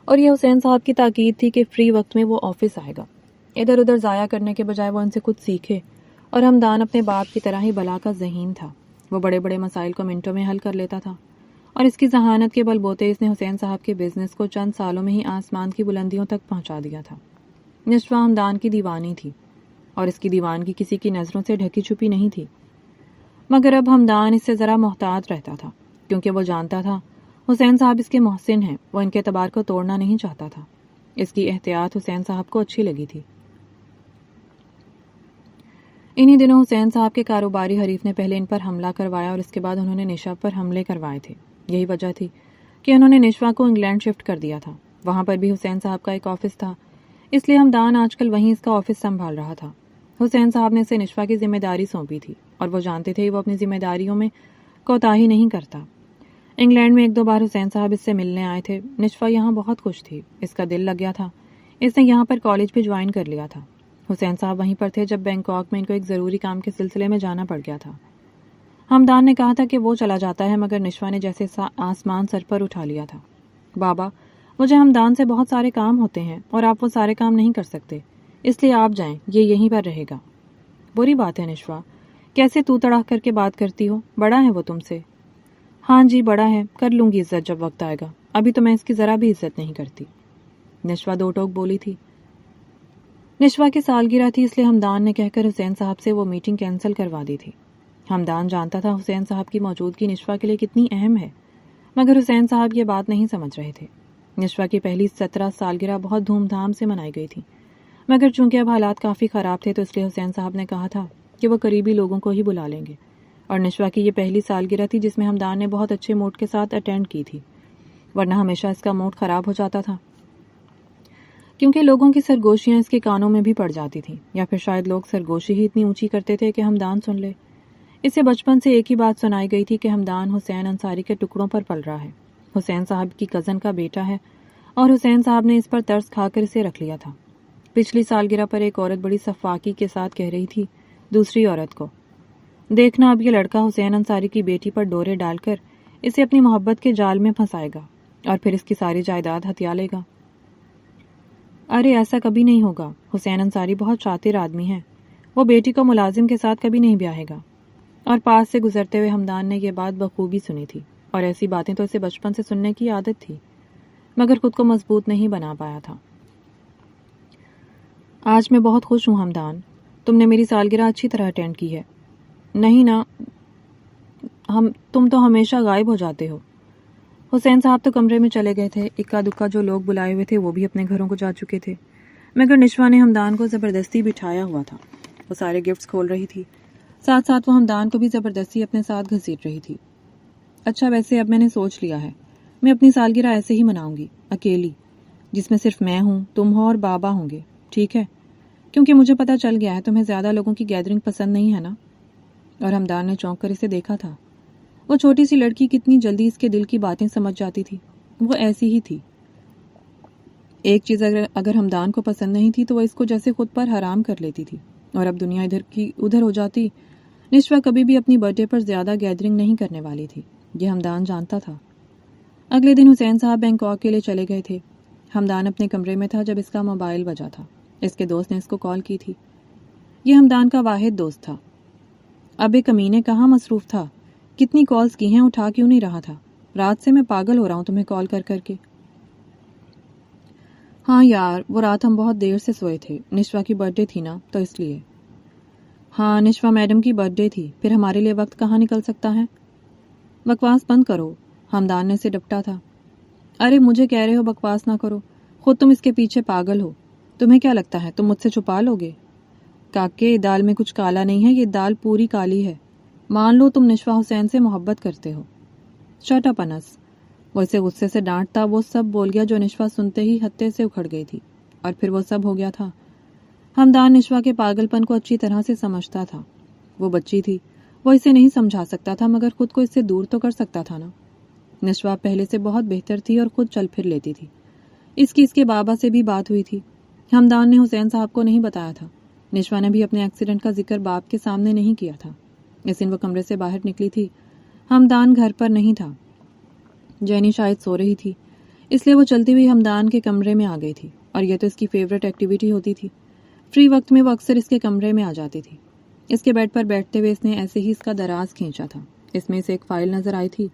اور یہ حسین صاحب کی تاکید تھی کہ فری وقت میں وہ آفس آئے گا۔ ادھر ادھر ضائع کرنے کے بجائے وہ ان سے کچھ سیکھے، اور ہمدان اپنے باپ کی طرح ہی بلا کا ذہین تھا۔ وہ بڑے بڑے مسائل کو منٹوں میں حل کر لیتا تھا، اور اس کی ذہانت کے بل بوتے اس نے حسین صاحب کے بزنس کو چند سالوں میں ہی آسمان کی بلندیوں تک پہنچا دیا تھا۔ نشوہ ہمدان کی دیوانی تھی، اور اس کی دیوانگی کسی کی نظروں سے ڈھکی چھپی نہیں تھی، مگر اب ہمدان اس سے ذرا محتاط رہتا تھا، کیونکہ وہ جانتا تھا حسین صاحب اس کے محسن ہیں۔ وہ ان کے اعتبار کو توڑنا نہیں چاہتا تھا۔ اس کی احتیاط حسین صاحب کو اچھی لگی تھی۔ انہی دنوں حسین صاحب کے کاروباری حریف نے پہلے ان پر حملہ کروایا اور اس کے بعد انہوں نے نشوہ پر حملے کروائے تھے۔ یہی وجہ تھی کہ انہوں نے نشوہ کو انگلینڈ شفٹ کر دیا تھا۔ وہاں پر بھی حسین صاحب کا ایک آفس تھا، اس لیے ہمدان آج کل وہیں اس کا آفس سنبھال رہا تھا۔ حسین صاحب نے اسے نشوہ کی ذمہ داری سونپی تھی، اور وہ جانتے تھے وہ اپنی ذمہ داریوں میں کوتاہی نہیں کرتا۔ انگلینڈ میں 1-2 بار حسین صاحب اس سے ملنے آئے تھے۔ نشوہ یہاں بہت خوش تھی، اس کا دل لگ گیا تھا۔ اس نے یہاں پر کالج بھی جوائن کر لیا تھا۔ حسین صاحب وہیں پر تھے جب بینکاک میں ان کو ایک ضروری کام کے سلسلے میں جانا پڑ گیا تھا۔ ہمدان نے کہا تھا کہ وہ چلا جاتا ہے، مگر نشوہ نے جیسے آسمان سر پر اٹھا لیا تھا۔ بابا، مجھے ہمدان سے بہت سارے کام ہوتے ہیں اور آپ وہ سارے کام نہیں کر سکتے، اس لیے آپ جائیں، یہ یہیں پر رہے گا۔ بری بات ہے نشوہ، کیسے تو تڑاک کر کے بات کرتی ہو؟ بڑا ہے وہ تم سے؟ ہاں جی بڑا ہے، کر لوں گی عزت جب وقت آئے گا، ابھی تو میں اس کی ذرا بھی عزت نہیں کرتی، نشوہ 2 ٹوک بولی تھی۔ نشوہ کی سالگرہ تھی، اس لیے ہمدان نے کہہ کر حسین صاحب سے وہ میٹنگ کینسل کروا دی تھی۔ ہمدان جانتا تھا حسین صاحب کی موجودگی نشوہ کے لیے کتنی اہم ہے، مگر حسین صاحب یہ بات نہیں سمجھ رہے تھے۔ نشوہ کی پہلی 17 سالگرہ بہت دھوم دھام سے منائی گئی تھی، مگر چونکہ اب حالات کافی خراب تھے تو اس لیے حسین صاحب نے کہا تھا کہ وہ قریبی لوگوں کو ہی بلا لیں گے، اور نشوہ کی یہ پہلی سالگرہ تھی جس میں ہمدان نے بہت اچھے موڈ کے ساتھ اٹینڈ کی تھی، ورنہ ہمیشہ اس کا موڈ خراب ہو جاتا تھا، کیونکہ لوگوں کی سرگوشیاں اس کے کانوں میں بھی پڑ جاتی تھیں، یا پھر شاید لوگ سرگوشی ہی اتنی اونچی کرتے تھے کہ ہمدان سن لے۔ اسے بچپن سے ایک ہی بات سنائی گئی تھی کہ حمدان حسین انصاری کے ٹکڑوں پر پل رہا ہے، حسین صاحب کی کزن کا بیٹا ہے، اور حسین صاحب نے اس پر ترس کھا کر اسے رکھ لیا تھا۔ پچھلی سالگرہ پر ایک عورت بڑی صفاقی کے ساتھ کہہ رہی تھی دوسری عورت کو، دیکھنا اب یہ لڑکا حسین انصاری کی بیٹی پر ڈورے ڈال کر اسے اپنی محبت کے جال میں پھنسائے گا اور پھر اس کی ساری جائیداد ہتھیا لے گا۔ ارے ایسا کبھی نہیں ہوگا، حسین انصاری بہت شاطر آدمی ہے، وہ بیٹی کو ملازم کے ساتھ کبھی نہیں بیاہے گا۔ اور پاس سے گزرتے ہوئے حمدان نے یہ بات بخوبی سنی تھی، اور ایسی باتیں تو اسے بچپن سے سننے کی عادت تھی، مگر خود کو مضبوط نہیں بنا پایا تھا۔ آج میں بہت خوش ہوں حمدان، تم نے میری سالگرہ اچھی طرح اٹینڈ کی ہے۔ نہیں نا، تم تو ہمیشہ غائب ہو جاتے ہو۔ حسین صاحب تو کمرے میں چلے گئے تھے، اکا دکا جو لوگ بلائے ہوئے تھے وہ بھی اپنے گھروں کو جا چکے تھے، مگر نشوا نے حمدان کو زبردستی بٹھایا ہوا تھا۔ وہ سارے گفٹس کھول رہی تھی، ساتھ ساتھ وہ حمدان کو بھی زبردستی اپنے ساتھ گھسیٹ رہی تھی۔ اچھا ویسے اب میں نے سوچ لیا ہے، میں اپنی سالگرہ ایسے ہی مناؤں گی، اکیلی، جس میں صرف میں ہوں، تم ہو اور بابا ہوں گے، ٹھیک ہے؟ کیونکہ مجھے پتہ چل گیا ہے تمہیں زیادہ لوگوں کی گیدرنگ پسند نہیں ہے نا؟ اور حمدان نے چونک کر اسے دیکھا تھا۔ وہ چھوٹی سی لڑکی کتنی جلدی اس کے دل کی باتیں سمجھ جاتی تھی، وہ ایسی ہی تھی۔ ایک چیز اگر حمدان کو پسند نہیں تھی تو وہ اس کو جیسے خود پر حرام کر لیتی تھی، اور اب دنیا ادھر کی ادھر ہو جاتی۔ نشوا کبھی بھی اپنی برتھ ڈے پر زیادہ گیدرنگ نہیں کرنے والی تھی، یہ حمدان جانتا تھا۔ اگلے دن حسین صاحب بینکاک کے لیے چلے گئے تھے۔ حمدان اپنے کمرے میں تھا جب اس کا موبائل بجا تھا۔ اس کے دوست نے اس کو کال کی تھی۔ یہ حمدان کا واحد دوست تھا۔ ابے کمینے کہاں مصروف تھا، کتنی کالز کی ہیں، اٹھا کیوں نہیں رہا تھا؟ رات سے میں پاگل ہو رہا ہوں تمہیں کال کر کر کے۔ ہاں یار، وہ رات ہم بہت دیر سے سوئے تھے، نشوا کی برتھ ڈے تھی نا تو اس لیے۔ ہاں نشوا میڈم کی برتھ ڈے تھی، پھر ہمارے لیے وقت کہاں نکل سکتا ہے؟ بکواس بند کرو، حمدان نے اسے ڈپٹا تھا۔ ارے مجھے کہہ رہے ہو بکواس نہ کرو، خود تم اس کے پیچھے پاگل ہو، تمہیں کیا لگتا ہے تم مجھ سے چھپا لو گے؟ کاکے دال میں کچھ کالا نہیں ہے، یہ دال پوری کالی ہے، مان لو تم نشوا حسین سے محبت کرتے ہو۔ شٹ اپ انس، وہ اسے غصے سے ڈانٹتا وہ سب بول گیا جو نشوا سنتے ہی ہتے سے اکھڑ گئی تھی، اور پھر وہ سب ہو گیا تھا۔ حمدان نشوا کے پاگل پن کو اچھی طرح سے سمجھتا تھا۔ وہ بچی تھی، وہ اسے نہیں سمجھا سکتا تھا، مگر خود کو اس سے دور تو کر سکتا تھا نا۔ نشوا پہلے سے بہت بہتر تھی اور خود چل پھر لیتی تھی۔ اس کے بابا سے بھی بات ہوئی تھی۔ حمدان نے حسین صاحب کو نہیں بتایا تھا۔ نشوا نے بھی اپنے ایکسیڈنٹ کا ذکر باپ کے سامنے نہیں کیا تھا۔ اس دن وہ کمرے سے باہر نکلی تھی، حمدان گھر پر نہیں تھا۔ جینی شاید سو رہی تھی، اس لیے وہ چلتی ہوئی حمدان کے کمرے میں آ گئی تھی، اور یہ تو اس کی فیوریٹ ایکٹیویٹی ہوتی تھی۔ فری وقت میں وہ اکثر اس کے کمرے میں آ جاتی تھی۔ اس کے بیڈ پر بیٹھتے ہوئے اس نے ایسے ہی اس کا دراز کھینچا تھا۔ اس میں اسے ایک فائل نظر آئی تھی۔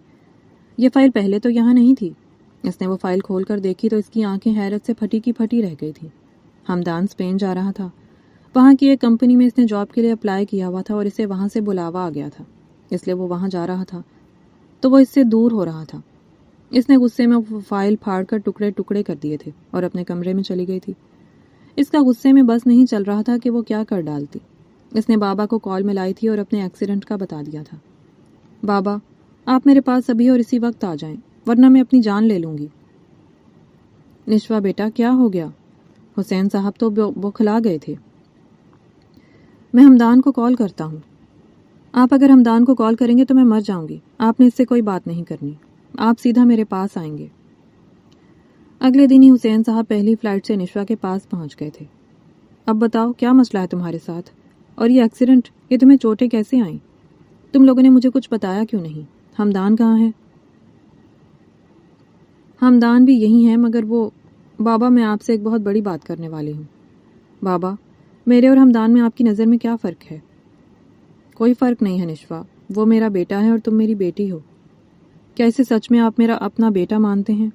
یہ فائل پہلے تو یہاں نہیں تھی۔ اس نے وہ فائل کھول کر دیکھی تو اس کی آنکھیں حیرت سے پھٹی کی پھٹی رہ گئی تھی۔ حمدان اسپین جا رہا تھا، وہاں کی ایک کمپنی میں اس نے جاب کے لیے اپلائی کیا ہوا تھا، اور اسے وہاں سے بلاوا آ گیا تھا، اس لیے وہ وہاں جا رہا تھا، تو وہ اس سے دور ہو رہا تھا۔ اس نے غصے میں فائل پھاڑ کر ٹکڑے ٹکڑے کر دیے تھے اور اپنے کمرے میں چلی گئی تھی۔ اس کا غصے میں بس نہیں چل رہا تھا کہ وہ کیا کر ڈالتی۔ اس نے بابا کو کال ملائی تھی اور اپنے ایکسیڈنٹ کا بتا دیا تھا۔ بابا آپ میرے پاس ابھی اور اسی وقت آ جائیں، ورنہ میں اپنی جان لے لوں گی۔ نشوا بیٹا کیا ہو گیا؟ حسین صاحب تو بوکھلا گئے تھے۔ میں حمدان کو کال کرتا ہوں۔ آپ اگر حمدان کو کال کریں گے تو میں مر جاؤں گی، آپ نے اس سے کوئی بات نہیں کرنی، آپ سیدھا میرے پاس آئیں گے۔ اگلے دن ہی حسین صاحب پہلی فلائٹ سے نشوا کے پاس پہنچ گئے تھے۔ اب بتاؤ کیا مسئلہ ہے تمہارے ساتھ، اور یہ ایکسیڈنٹ، یہ تمہیں چوٹیں کیسے آئیں؟ تم لوگوں نے مجھے کچھ بتایا کیوں نہیں؟ حمدان کہاں ہے؟ حمدان بھی یہی ہے، مگر وہ بابا میں آپ سے ایک بہت بڑی بات کرنے والی ہوں۔ بابا میرے اور حمدان میں آپ کی نظر میں کیا فرق ہے؟ کوئی فرق نہیں ہے نشوا، وہ میرا بیٹا ہے اور تم میری بیٹی ہو۔ کیا اسے سچ میں آپ میرا اپنا بیٹا مانتے ہیں؟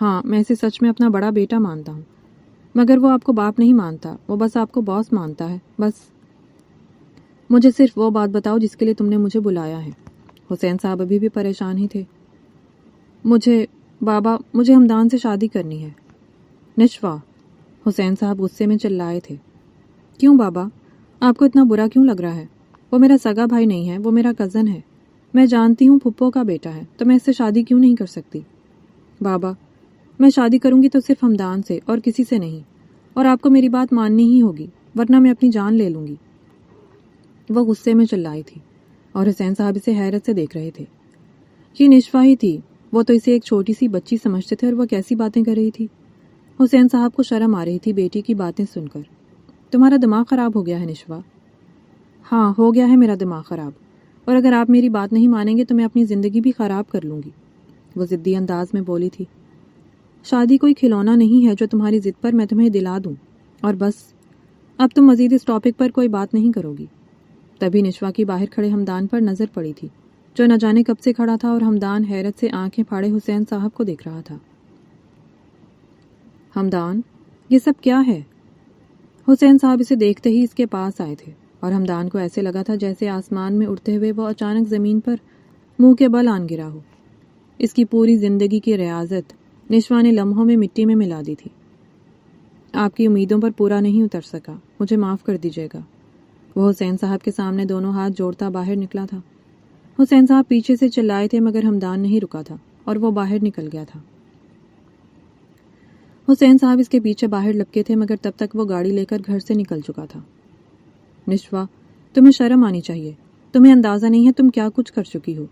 ہاں میں اسے سچ میں اپنا بڑا بیٹا مانتا ہوں، مگر وہ آپ کو باپ نہیں مانتا، وہ بس آپ کو باس مانتا ہے، بس۔ مجھے صرف وہ بات بتاؤ جس کے لیے تم نے مجھے بلایا ہے۔ حسین صاحب ابھی بھی پریشان ہی تھے۔ بابا مجھے حمدان سے شادی کرنی ہے۔ نشوا، حسین صاحب غصے میں چلائے تھے۔ کیوں بابا، آپ کو اتنا برا کیوں لگ رہا ہے؟ وہ میرا سگا بھائی نہیں ہے، وہ میرا کزن ہے، میں جانتی ہوں پھپھو کا بیٹا ہے، تو میں اس سے شادی کیوں نہیں کر سکتی؟ بابا میں شادی کروں گی تو صرف حمدان سے اور کسی سے نہیں، اور آپ کو میری بات ماننی ہی ہوگی، ورنہ میں اپنی جان لے لوں گی۔ وہ غصے میں چلائی تھی۔ اور حسین صاحب اسے حیرت سے دیکھ رہے تھے۔ یہ نشوا ہی تھی، وہ تو اسے ایک چھوٹی سی بچی سمجھتے تھے اور وہ کیسی باتیں کر رہی تھی۔ حسین صاحب کو شرم آ رہی تھی بیٹی کی باتیں سن کر۔ تمہارا دماغ خراب ہو گیا ہے نشوا؟ ہاں، ہو گیا ہے میرا دماغ خراب، اور اگر آپ میری بات نہیں مانیں گے تو میں اپنی زندگی بھی خراب کر لوں گی، وہ ضدی انداز میں بولی تھی۔ شادی کوئی کھلونا نہیں ہے جو تمہاری ضد پر میں تمہیں دلا دوں، اور بس اب تم مزید اس ٹاپک پر کوئی بات نہیں کرو گی۔ تبھی نشوا کی باہر کھڑے ہمدان پر نظر پڑی تھی، جو نہ جانے کب سے کھڑا تھا، اور ہمدان حیرت سے آنکھیں پھاڑے حسین صاحب کو دیکھ رہا تھا۔ ہمدان، یہ سب کیا ہے؟ حسین صاحب اسے دیکھتے ہی اس کے پاس آئے تھے، اور ہمدان کو ایسے لگا تھا جیسے آسمان میں اڑتے ہوئے وہ اچانک زمین پر منہ کے بل آن گرا ہو۔ اس کی پوری زندگی کی ریاضت نشوا نے لمحوں میں مٹی میں ملا دی تھی۔ آپ کی امیدوں پر پورا نہیں اتر سکا، مجھے معاف کر دیجیے گا۔ وہ حسین صاحب کے سامنے دونوں ہاتھ جوڑتا باہر نکلا تھا۔ حسین صاحب پیچھے سے چلائے تھے مگر ہمدان نہیں رکا تھا اور وہ باہر نکل گیا تھا۔ حسین صاحب اس کے پیچھے باہر لپکے تھے مگر تب تک وہ گاڑی لے کر گھر سے نکل چکا تھا۔ نشوا، تمہیں شرم آنی چاہیے، تمہیں اندازہ نہیں ہے تم کیا کچھ کر چکی ہو۔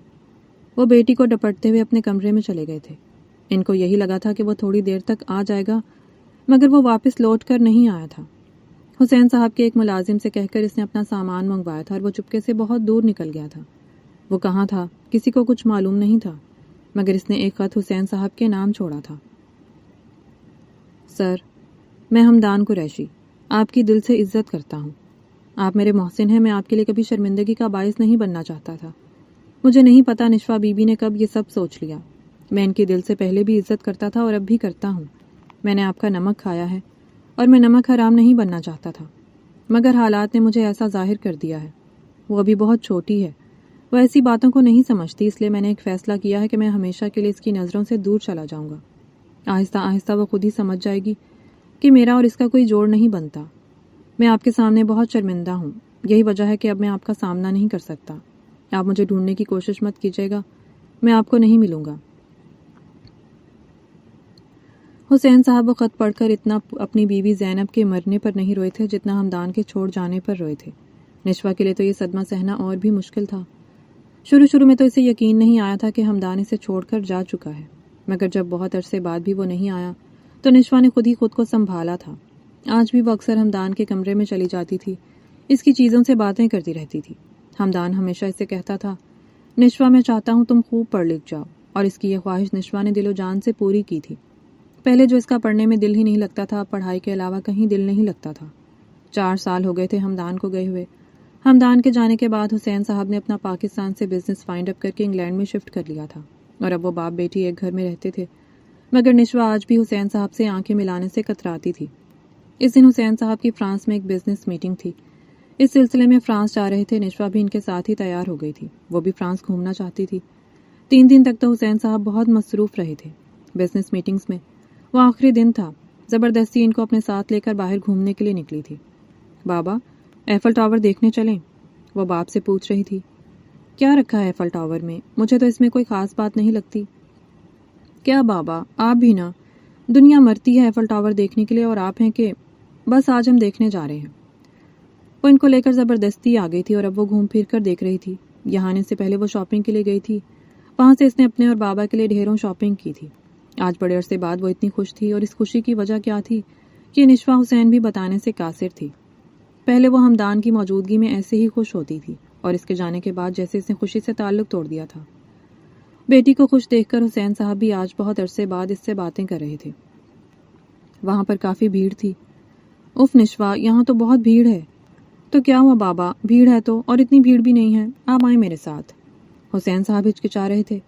وہ بیٹی کو ڈپٹتے ہوئے اپنے کمرے میں چلے گئے تھے۔ ان کو یہی لگا تھا کہ وہ تھوڑی دیر تک آ جائے گا مگر وہ واپس لوٹ کر نہیں آیا تھا۔ حسین صاحب کے ایک ملازم سے کہہ کر اس نے اپنا سامان منگوایا تھا اور وہ چپکے سے بہت دور نکل گیا تھا۔ وہ کہاں تھا کسی کو کچھ معلوم نہیں تھا مگر اس نے ایک خط حسین صاحب کے نام چھوڑا تھا۔ سر، میں ہمدان قریشی آپ کی دل سے عزت کرتا ہوں۔ آپ میرے محسن ہیں، میں آپ کے لیے کبھی شرمندگی کا باعث نہیں بننا چاہتا تھا۔ مجھے نہیں پتا نشوا بی بی نے کب یہ سب سوچ لیا۔ میں ان کی دل سے پہلے بھی عزت کرتا تھا اور اب بھی کرتا ہوں۔ میں نے آپ کا نمک کھایا ہے اور میں نمک حرام نہیں بننا چاہتا تھا مگر حالات نے مجھے ایسا ظاہر کر دیا ہے۔ وہ ابھی بہت چھوٹی ہے، وہ ایسی باتوں کو نہیں سمجھتی، اس لیے میں نے ایک فیصلہ کیا ہے کہ میں ہمیشہ کے لیے اس کی نظروں سے دور چلا جاؤں گا۔ آہستہ آہستہ وہ خود ہی سمجھ جائے گی کہ میرا اور اس کا کوئی جوڑ نہیں بنتا۔ میں آپ کے سامنے بہت شرمندہ ہوں، یہی وجہ ہے کہ اب میں آپ کا سامنا نہیں کر سکتا۔ آپ مجھے ڈھونڈنے کی کوشش مت کیجیے گا، میں آپ کو نہیں ملوں گا۔ حسین صاحب وہ خط پڑھ کر اتنا اپنی بیوی زینب کے مرنے پر نہیں روئے تھے جتنا ہمدان کے چھوڑ جانے پر روئے تھے۔ نشوا کے لیے تو یہ صدمہ سہنا اور بھی مشکل تھا۔ شروع میں تو اسے یقین نہیں آیا تھا کہ ہمدان اسے چھوڑ کر جا چکا ہے، مگر جب بہت عرصے بعد بھی وہ نہیں آیا تو نشوا نے خود کو سنبھالا تھا۔ آج بھی وہ اکثر ہمدان کے کمرے میں چلی جاتی تھی، اس کی چیزوں سے باتیں کرتی رہتی تھی۔ ہمدان ہمیشہ اسے کہتا تھا، نشوا میں چاہتا ہوں تم خوب پڑھ لکھ جاؤ، اور اس کی یہ خواہش نشوا نے دل و جان سے پوری کی تھی۔ پہلے جو اس کا پڑھنے میں دل ہی نہیں لگتا تھا، اب پڑھائی کے علاوہ کہیں دل نہیں لگتا تھا۔ 4 سال ہو گئے تھے ہمدان کو گئے ہوئے۔ ہمدان کے جانے کے بعد حسین صاحب نے اپنا پاکستان سے بزنس فائنڈ اپ کر کے انگلینڈ میں شفٹ کر لیا تھا، اور اب وہ باپ بیٹی ایک گھر میں رہتے تھے، مگر نشوا آج بھی حسین صاحب سے آنکھیں ملانے سے کتراتی تھی۔ اس دن حسین صاحب کی فرانس میں ایک بزنس میٹنگ تھی، اس سلسلے میں فرانس جا رہے تھے۔ نشوا بھی ان کے ساتھ ہی تیار ہو گئی تھی، وہ بھی فرانس گھومنا چاہتی تھی۔ 3 دن تک تو حسین صاحب بہت مصروف رہے تھے بزنس میٹنگز میں۔ وہ آخری دن تھا، زبردستی ان کو اپنے ساتھ لے کر باہر گھومنے کے لیے نکلی تھی۔ بابا، ایفل ٹاور دیکھنے چلیں؟ وہ باپ سے پوچھ رہی تھی۔ کیا رکھا ہے ایفل ٹاور میں؟ مجھے تو اس میں کوئی خاص بات نہیں لگتی۔ کیا بابا، آپ بھی نا، دنیا مرتی ہے ایفل ٹاور دیکھنے کے لیے اور آپ ہیں کہ بس آج ہم دیکھنے جا رہے ہیں۔ وہ ان کو لے کر زبردستی آ گئی تھی اور اب وہ گھوم پھر کر دیکھ رہی تھی۔ یہاں آنے سے پہلے وہ شاپنگ کے لیے گئی تھی، وہاں سے اس نے اپنے اور بابا کے لیے ڈھیروں شاپنگ کی تھی۔ آج بڑے عرصے بعد وہ اتنی خوش تھی، اور اس خوشی کی وجہ کیا تھی کہ نشوا حسین بھی بتانے سے قاصر تھی۔ پہلے وہ ہمدان کی موجودگی میں ایسے ہی خوش ہوتی تھی، اور اس کے جانے کے بعد جیسے اس نے خوشی سے تعلق توڑ دیا تھا۔ بیٹی کو خوش دیکھ کر حسین صاحب بھی آج بہت عرصے بعد اس سے باتیں کر رہے تھے۔ وہاں پر کافی بھیڑ تھی۔ اف نشوا، یہاں تو بہت بھیڑ ہے۔ تو کیا ہوا بابا، بھیڑ ہے تو، اور اتنی بھیڑ بھی نہیں ہے، آپ آئیں میرے ساتھ۔ حسین صاحب ہچکچا رہے تھے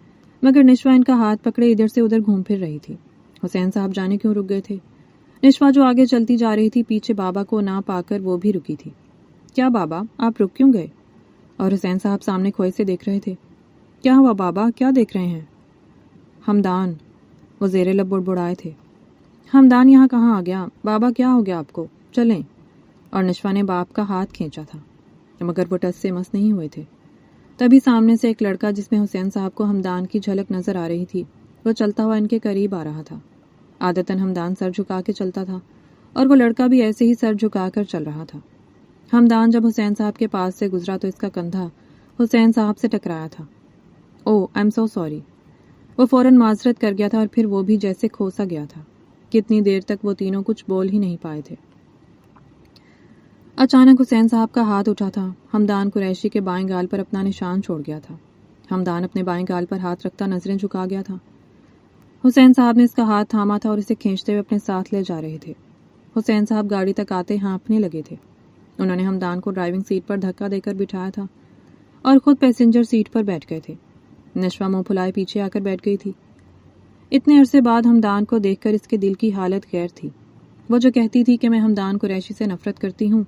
مگر نشوا ان کا ہاتھ پکڑے ادھر سے ادھر گھوم پھر رہی تھی۔ حسین صاحب جانے کیوں رک گئے تھے؟ نشوا جو آگے چلتی جا رہی تھی، پیچھے بابا کو نہ پا کر وہ بھی رکی تھی۔ کیا بابا، آپ رک کیوں گئے؟ اور حسین صاحب سامنے کھوئے سے دیکھ رہے تھے۔ کیا ہوا بابا، کیا دیکھ رہے ہیں؟ ہمدان، وہ زیر لب بڑبڑائے تھے۔ ہمدان یہاں کہاں آ گیا؟ بابا کیا ہو گیا آپ کو؟ چلیں۔ اور نشوا نے باپ کا ہاتھ کھینچا تھا مگر وہ ٹس سے مس نہیں ہوئے تھے۔ تبھی سامنے سے ایک لڑکا، جس میں حسین صاحب کو ہمدان کی جھلک نظر آ رہی تھی، وہ چلتا ہوا ان کے قریب آ رہا تھا۔ عادتاً ہمدان سر جھکا کے چلتا تھا اور وہ لڑکا بھی ایسے ہی سر جھکا کر چل رہا تھا۔ ہمدان جب حسین صاحب کے پاس سے گزرا تو اس کا کندھا حسین صاحب سے ٹکرایا تھا۔ او آئی ایم سو سوری۔ وہ فوراً معذرت کر گیا تھا اور پھر وہ بھی جیسے کھوسا گیا تھا۔ کتنی دیر تک وہ تینوں کچھ بول ہی نہیں پائے تھے۔ اچانک حسین صاحب کا ہاتھ اٹھا تھا۔ حمدان قریشی کے بائیں گال پر اپنا نشان چھوڑ گیا تھا۔ حمدان اپنے بائیں گال پر ہاتھ رکھتا نظریں جھکا گیا تھا۔ حسین صاحب نے اس کا ہاتھ تھاما تھا اور اسے کھینچتے ہوئے اپنے ساتھ لے جا رہے تھے۔ حسین صاحب گاڑی تک آتے ہانپنے لگے تھے۔ انہوں نے حمدان کو ڈرائیونگ سیٹ پر دھکا دے کر بٹھایا تھا اور خود پیسنجر سیٹ پر بیٹھ گئے تھے۔ نشوہ منہ پھلائے پیچھے آ کر بیٹھ گئی تھی۔ اتنے عرصے بعد حمدان کو دیکھ کر اس کے دل کی حالت غیر تھی۔ وہ جو کہتی تھی کہ میں حمدان قریشی سے نفرت کرتی ہوں،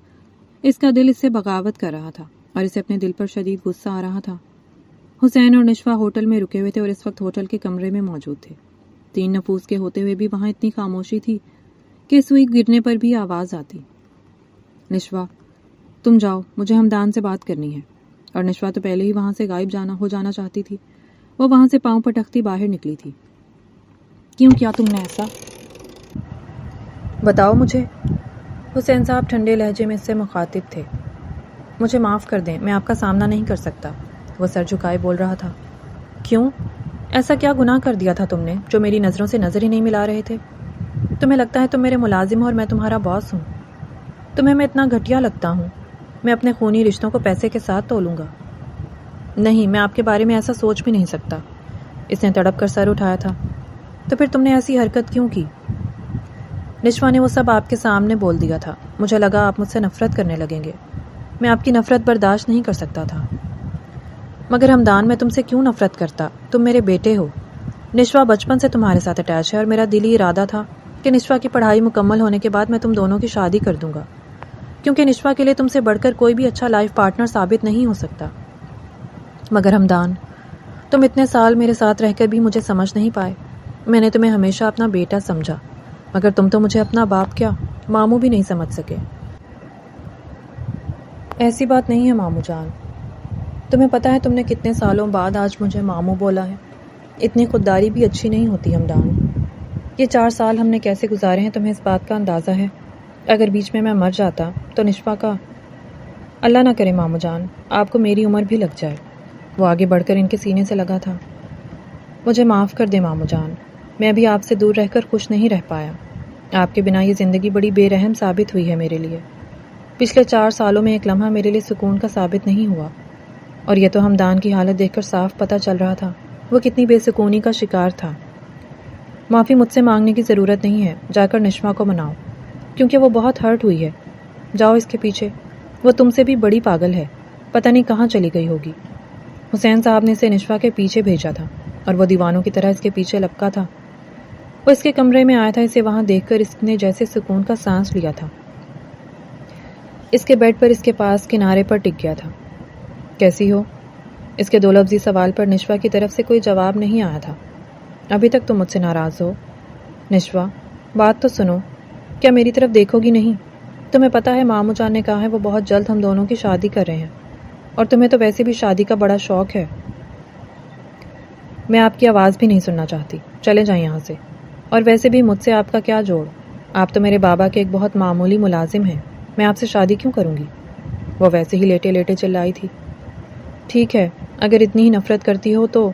اس کا دل اس سے بغاوت کر رہا تھا اور اسے اپنے دل پر شدید غصہ آ رہا تھا۔ حسین اور نشوہ ہوٹل میں رکے ہوئے تھے اور اس وقت ہوٹل کے کمرے میں موجود تھے۔ 3 نفوس کے ہوتے ہوئے بھی وہاں اتنی خاموشی تھی کہ سوئی گرنے پر بھی آواز آتی۔ نشوہ تم جاؤ، مجھے حمدان سے بات کرنی ہے۔ اور نشوہ تو پہلے ہی وہاں سے غائب ہو جانا چاہتی تھی۔ وہ وہاں سے پاؤں پٹکتی باہر نکلی تھی۔ کیوں کیا تم نے ایسا؟ بتاؤ مجھے۔ حسین صاحب ٹھنڈے لہجے میں اس سے مخاطب تھے۔ مجھے معاف کر دیں، میں آپ کا سامنا نہیں کر سکتا، وہ سر جھکائے بول رہا تھا۔ کیوں؟ ایسا کیا گناہ کر دیا تھا تم نے جو میری نظروں سے نظر ہی نہیں ملا رہے تھے؟ تمہیں لگتا ہے تم میرے ملازم ہو اور میں تمہارا باس ہوں؟ تمہیں میں اتنا گھٹیا لگتا ہوں؟ میں اپنے خونی رشتوں کو پیسے کے ساتھ تولوں گا؟ نہیں، میں آپ کے بارے میں ایسا سوچ بھی نہیں سکتا۔ اس نے تڑپ کر سر اٹھایا تھا۔ تو پھر تم نے ایسی حرکت کیوں کی؟ نشوہ نے وہ سب آپ کے سامنے بول دیا تھا۔ مجھے لگا آپ مجھ سے نفرت کرنے لگیں گے۔ میں آپ کی نفرت برداشت نہیں کر سکتا تھا۔ مگر حمدان، میں تم سے کیوں نفرت کرتا؟ تم میرے بیٹے ہو۔ نشوہ بچپن سے تمہارے ساتھ اٹیچ ہے اور میرا دلی ارادہ تھا کہ نشوہ کی پڑھائی مکمل ہونے کے بعد میں تم دونوں کی شادی کر دوں گا، کیونکہ نشوہ کے لیے تم سے بڑھ کر کوئی بھی اچھا لائف پارٹنر ثابت نہیں ہو سکتا۔ مگر حمدان، تم اتنے سال میرے ساتھ رہ کر بھی مجھے سمجھ نہیں پائے۔ میں نے تمہیں ہمیشہ اپنا بیٹا سمجھا، مگر تم تو مجھے اپنا باپ کیا ماموں بھی نہیں سمجھ سکے۔ ایسی بات نہیں ہے ماموں جان۔ تمہیں پتہ ہے تم نے کتنے سالوں بعد آج مجھے ماموں بولا ہے؟ اتنی خودداری بھی اچھی نہیں ہوتی حمدان۔ یہ 4 سال ہم نے کیسے گزارے ہیں تمہیں اس بات کا اندازہ ہے؟ اگر بیچ میں مر جاتا تو نشوہ کا… اللہ نہ کرے ماموں جان، آپ کو میری عمر بھی لگ جائے۔ وہ آگے بڑھ کر ان کے سینے سے لگا تھا۔ مجھے معاف کر دے ماموں جان، میں بھی آپ سے دور رہ کر خوش نہیں رہ پایا۔ آپ کے بنا یہ زندگی بڑی بے رحم ثابت ہوئی ہے میرے لیے۔ پچھلے 4 سالوں میں ایک لمحہ میرے لیے سکون کا ثابت نہیں ہوا، اور یہ تو حمدان کی حالت دیکھ کر صاف پتہ چل رہا تھا وہ کتنی بے سکونی کا شکار تھا۔ معافی مجھ سے مانگنے کی ضرورت نہیں ہے، جا کر نشوہ کو مناؤ، کیونکہ وہ بہت ہرٹ ہوئی ہے۔ جاؤ اس کے پیچھے، وہ تم سے بھی بڑی پاگل ہے، پتہ نہیں کہاں چلی گئی ہوگی۔ حسین صاحب نے اسے نشوہ کے پیچھے بھیجا تھا اور وہ دیوانوں کی طرح اس کے پیچھے لپکا تھا۔ وہ اس کے کمرے میں آیا تھا، اسے وہاں دیکھ کر اس نے جیسے سکون کا سانس لیا تھا۔ اس کے بیڈ پر اس کے پاس کنارے پر ٹک گیا تھا۔ کیسی ہو؟ اس کے 2 لفظی سوال پر نشوہ کی طرف سے کوئی جواب نہیں آیا تھا۔ ابھی تک تم مجھ سے ناراض ہو؟ نشوہ، بات تو سنو، کیا میری طرف دیکھو گی نہیں؟ تمہیں پتہ ہے ماموں جان نے کہا ہے وہ بہت جلد ہم دونوں کی شادی کر رہے ہیں، اور تمہیں تو ویسے بھی شادی کا بڑا شوق ہے۔ میں آپ کی آواز بھی نہیں سننا چاہتی، چلے جائیں یہاں سے۔ اور ویسے بھی مجھ سے آپ کا کیا جوڑ؟ آپ تو میرے بابا کے ایک بہت معمولی ملازم ہیں، میں آپ سے شادی کیوں کروں گی؟ وہ ویسے ہی لیٹے لیٹے چلائی تھی۔ ٹھیک ہے، اگر اتنی ہی نفرت کرتی ہو تو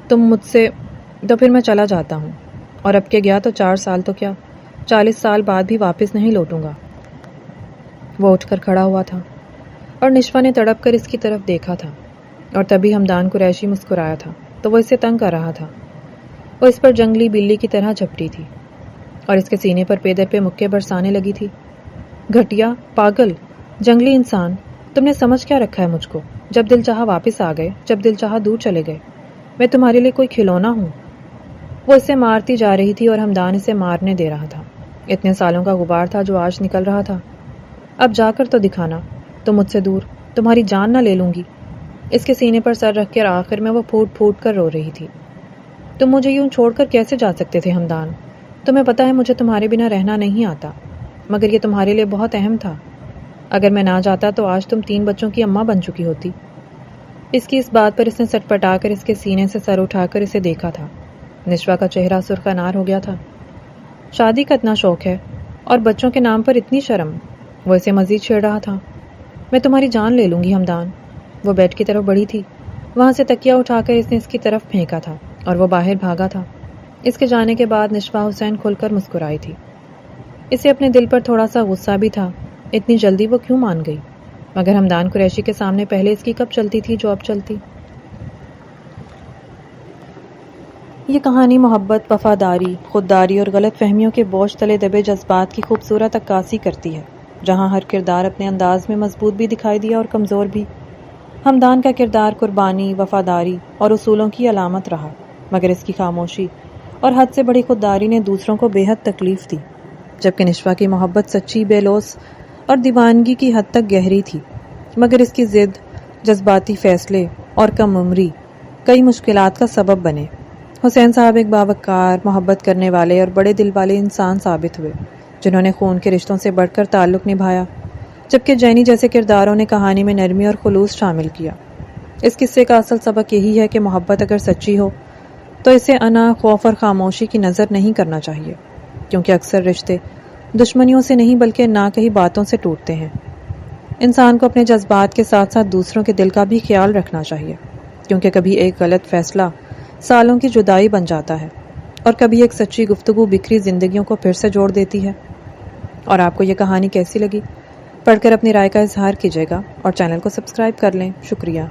تم مجھ سے، تو پھر میں چلا جاتا ہوں، اور اب کے گیا تو 4 سال تو کیا 40 سال بعد بھی واپس نہیں لوٹوں گا۔ وہ اٹھ کر کھڑا ہوا تھا اور نشوہ نے تڑپ کر اس کی طرف دیکھا تھا، اور تبھی حمدان قریشی مسکرایا تھا تو وہ اسے تنگ کر رہا تھا۔ وہ اس پر جنگلی بلی کی طرح جھپٹی تھی اور اس کے سینے پر پے در پہ مکے برسانے لگی تھی۔ گھٹیا، پاگل، جنگلی انسان، تم نے سمجھ کیا رکھا ہے مجھ کو؟ جب دل چاہا واپس آ گئے، جب دل چاہا دور چلے گئے۔ میں تمہارے لیے کوئی کھلونا ہوں؟ وہ اسے مارتی جا رہی تھی اور حمدان اسے مارنے دے رہا تھا۔ اتنے سالوں کا غبار تھا جو آج نکل رہا تھا۔ اب جا کر تو دکھانا، تم مجھ سے دور، تمہاری جان نہ لے لوں گی۔ اس کے سینے پر سر رکھ کر آخر میں وہ پھوٹ پھوٹ کر رو رہی تھی۔ تم مجھے یوں چھوڑ کر کیسے جا سکتے تھے حمدان؟ تمہیں پتہ ہے مجھے تمہارے بنا رہنا نہیں آتا، مگر یہ تمہارے لیے بہت اہم تھا۔ اگر میں نہ جاتا تو آج تم 3 بچوں کی اماں بن چکی ہوتی۔ اس کی اس بات پر اس نے سٹ پٹا کر اس کے سینے سے سر اٹھا کر اسے دیکھا تھا۔ نشوہ کا چہرہ سرخ انار ہو گیا تھا۔ شادی کا اتنا شوق ہے اور بچوں کے نام پر اتنی شرم؟ وہ اسے مزید چھیڑ رہا تھا۔ میں تمہاری جان لے لوں گی حمدان، وہ بیڈ کی طرف بڑھی تھی. وہاں سے تکیہ اٹھا کر اس نے اس کی طرف پھینکا تھا اور وہ باہر بھاگا تھا. اس کے جانے کے بعد نشوہ حسین کھل کر مسکرائی تھی. اسے اپنے دل پر تھوڑا سا غصہ بھی تھا. اتنی جلدی وہ کیوں مان گئی؟ مگر حمدان قریشی کے سامنے پہلے اس کی کب چلتی تھی جو اب چلتی؟ یہ کہانی محبت، وفاداری، خودداری اور غلط فہمیوں کے بوجھ تلے دبے جذبات کی خوبصورت عکاسی کرتی ہے، جہاں ہر کردار اپنے انداز میں مضبوط بھی دکھائی دیا اور کمزور بھی. حمدان کا کردار قربانی، وفاداری اور اصولوں کی علامت رہا، مگر اس کی خاموشی اور حد سے بڑی خودداری نے دوسروں کو بے حد تکلیف دی. جبکہ نشوہ کی محبت سچی، بے لوث اور دیوانگی کی حد تک گہری تھی، مگر اس کی ضد، جذباتی فیصلے اور کم عمری کئی مشکلات کا سبب بنے. حسین صاحب ایک باوقار، محبت کرنے والے اور بڑے دل والے انسان ثابت ہوئے، جنہوں نے خون کے رشتوں سے بڑھ کر تعلق نبھایا، جبکہ جینی جیسے کرداروں نے کہانی میں نرمی اور خلوص شامل کیا. اس قصے کا اصل سبق یہی ہے کہ محبت اگر سچی ہو تو اسے انا، خوف اور خاموشی کی نظر نہیں کرنا چاہیے، کیونکہ اکثر رشتے دشمنیوں سے نہیں بلکہ نہ کہی باتوں سے ٹوٹتے ہیں. انسان کو اپنے جذبات کے ساتھ ساتھ دوسروں کے دل کا بھی خیال رکھنا چاہیے، کیونکہ کبھی ایک غلط فیصلہ سالوں کی جدائی بن جاتا ہے اور کبھی ایک سچی گفتگو بکھری زندگیوں کو پھر سے جوڑ دیتی ہے. اور آپ کو یہ کہانی کیسی لگی؟ پڑھ کر اپنی رائے کا اظہار کیجیے گا اور چینل کو سبسکرائب کر لیں. شکریہ.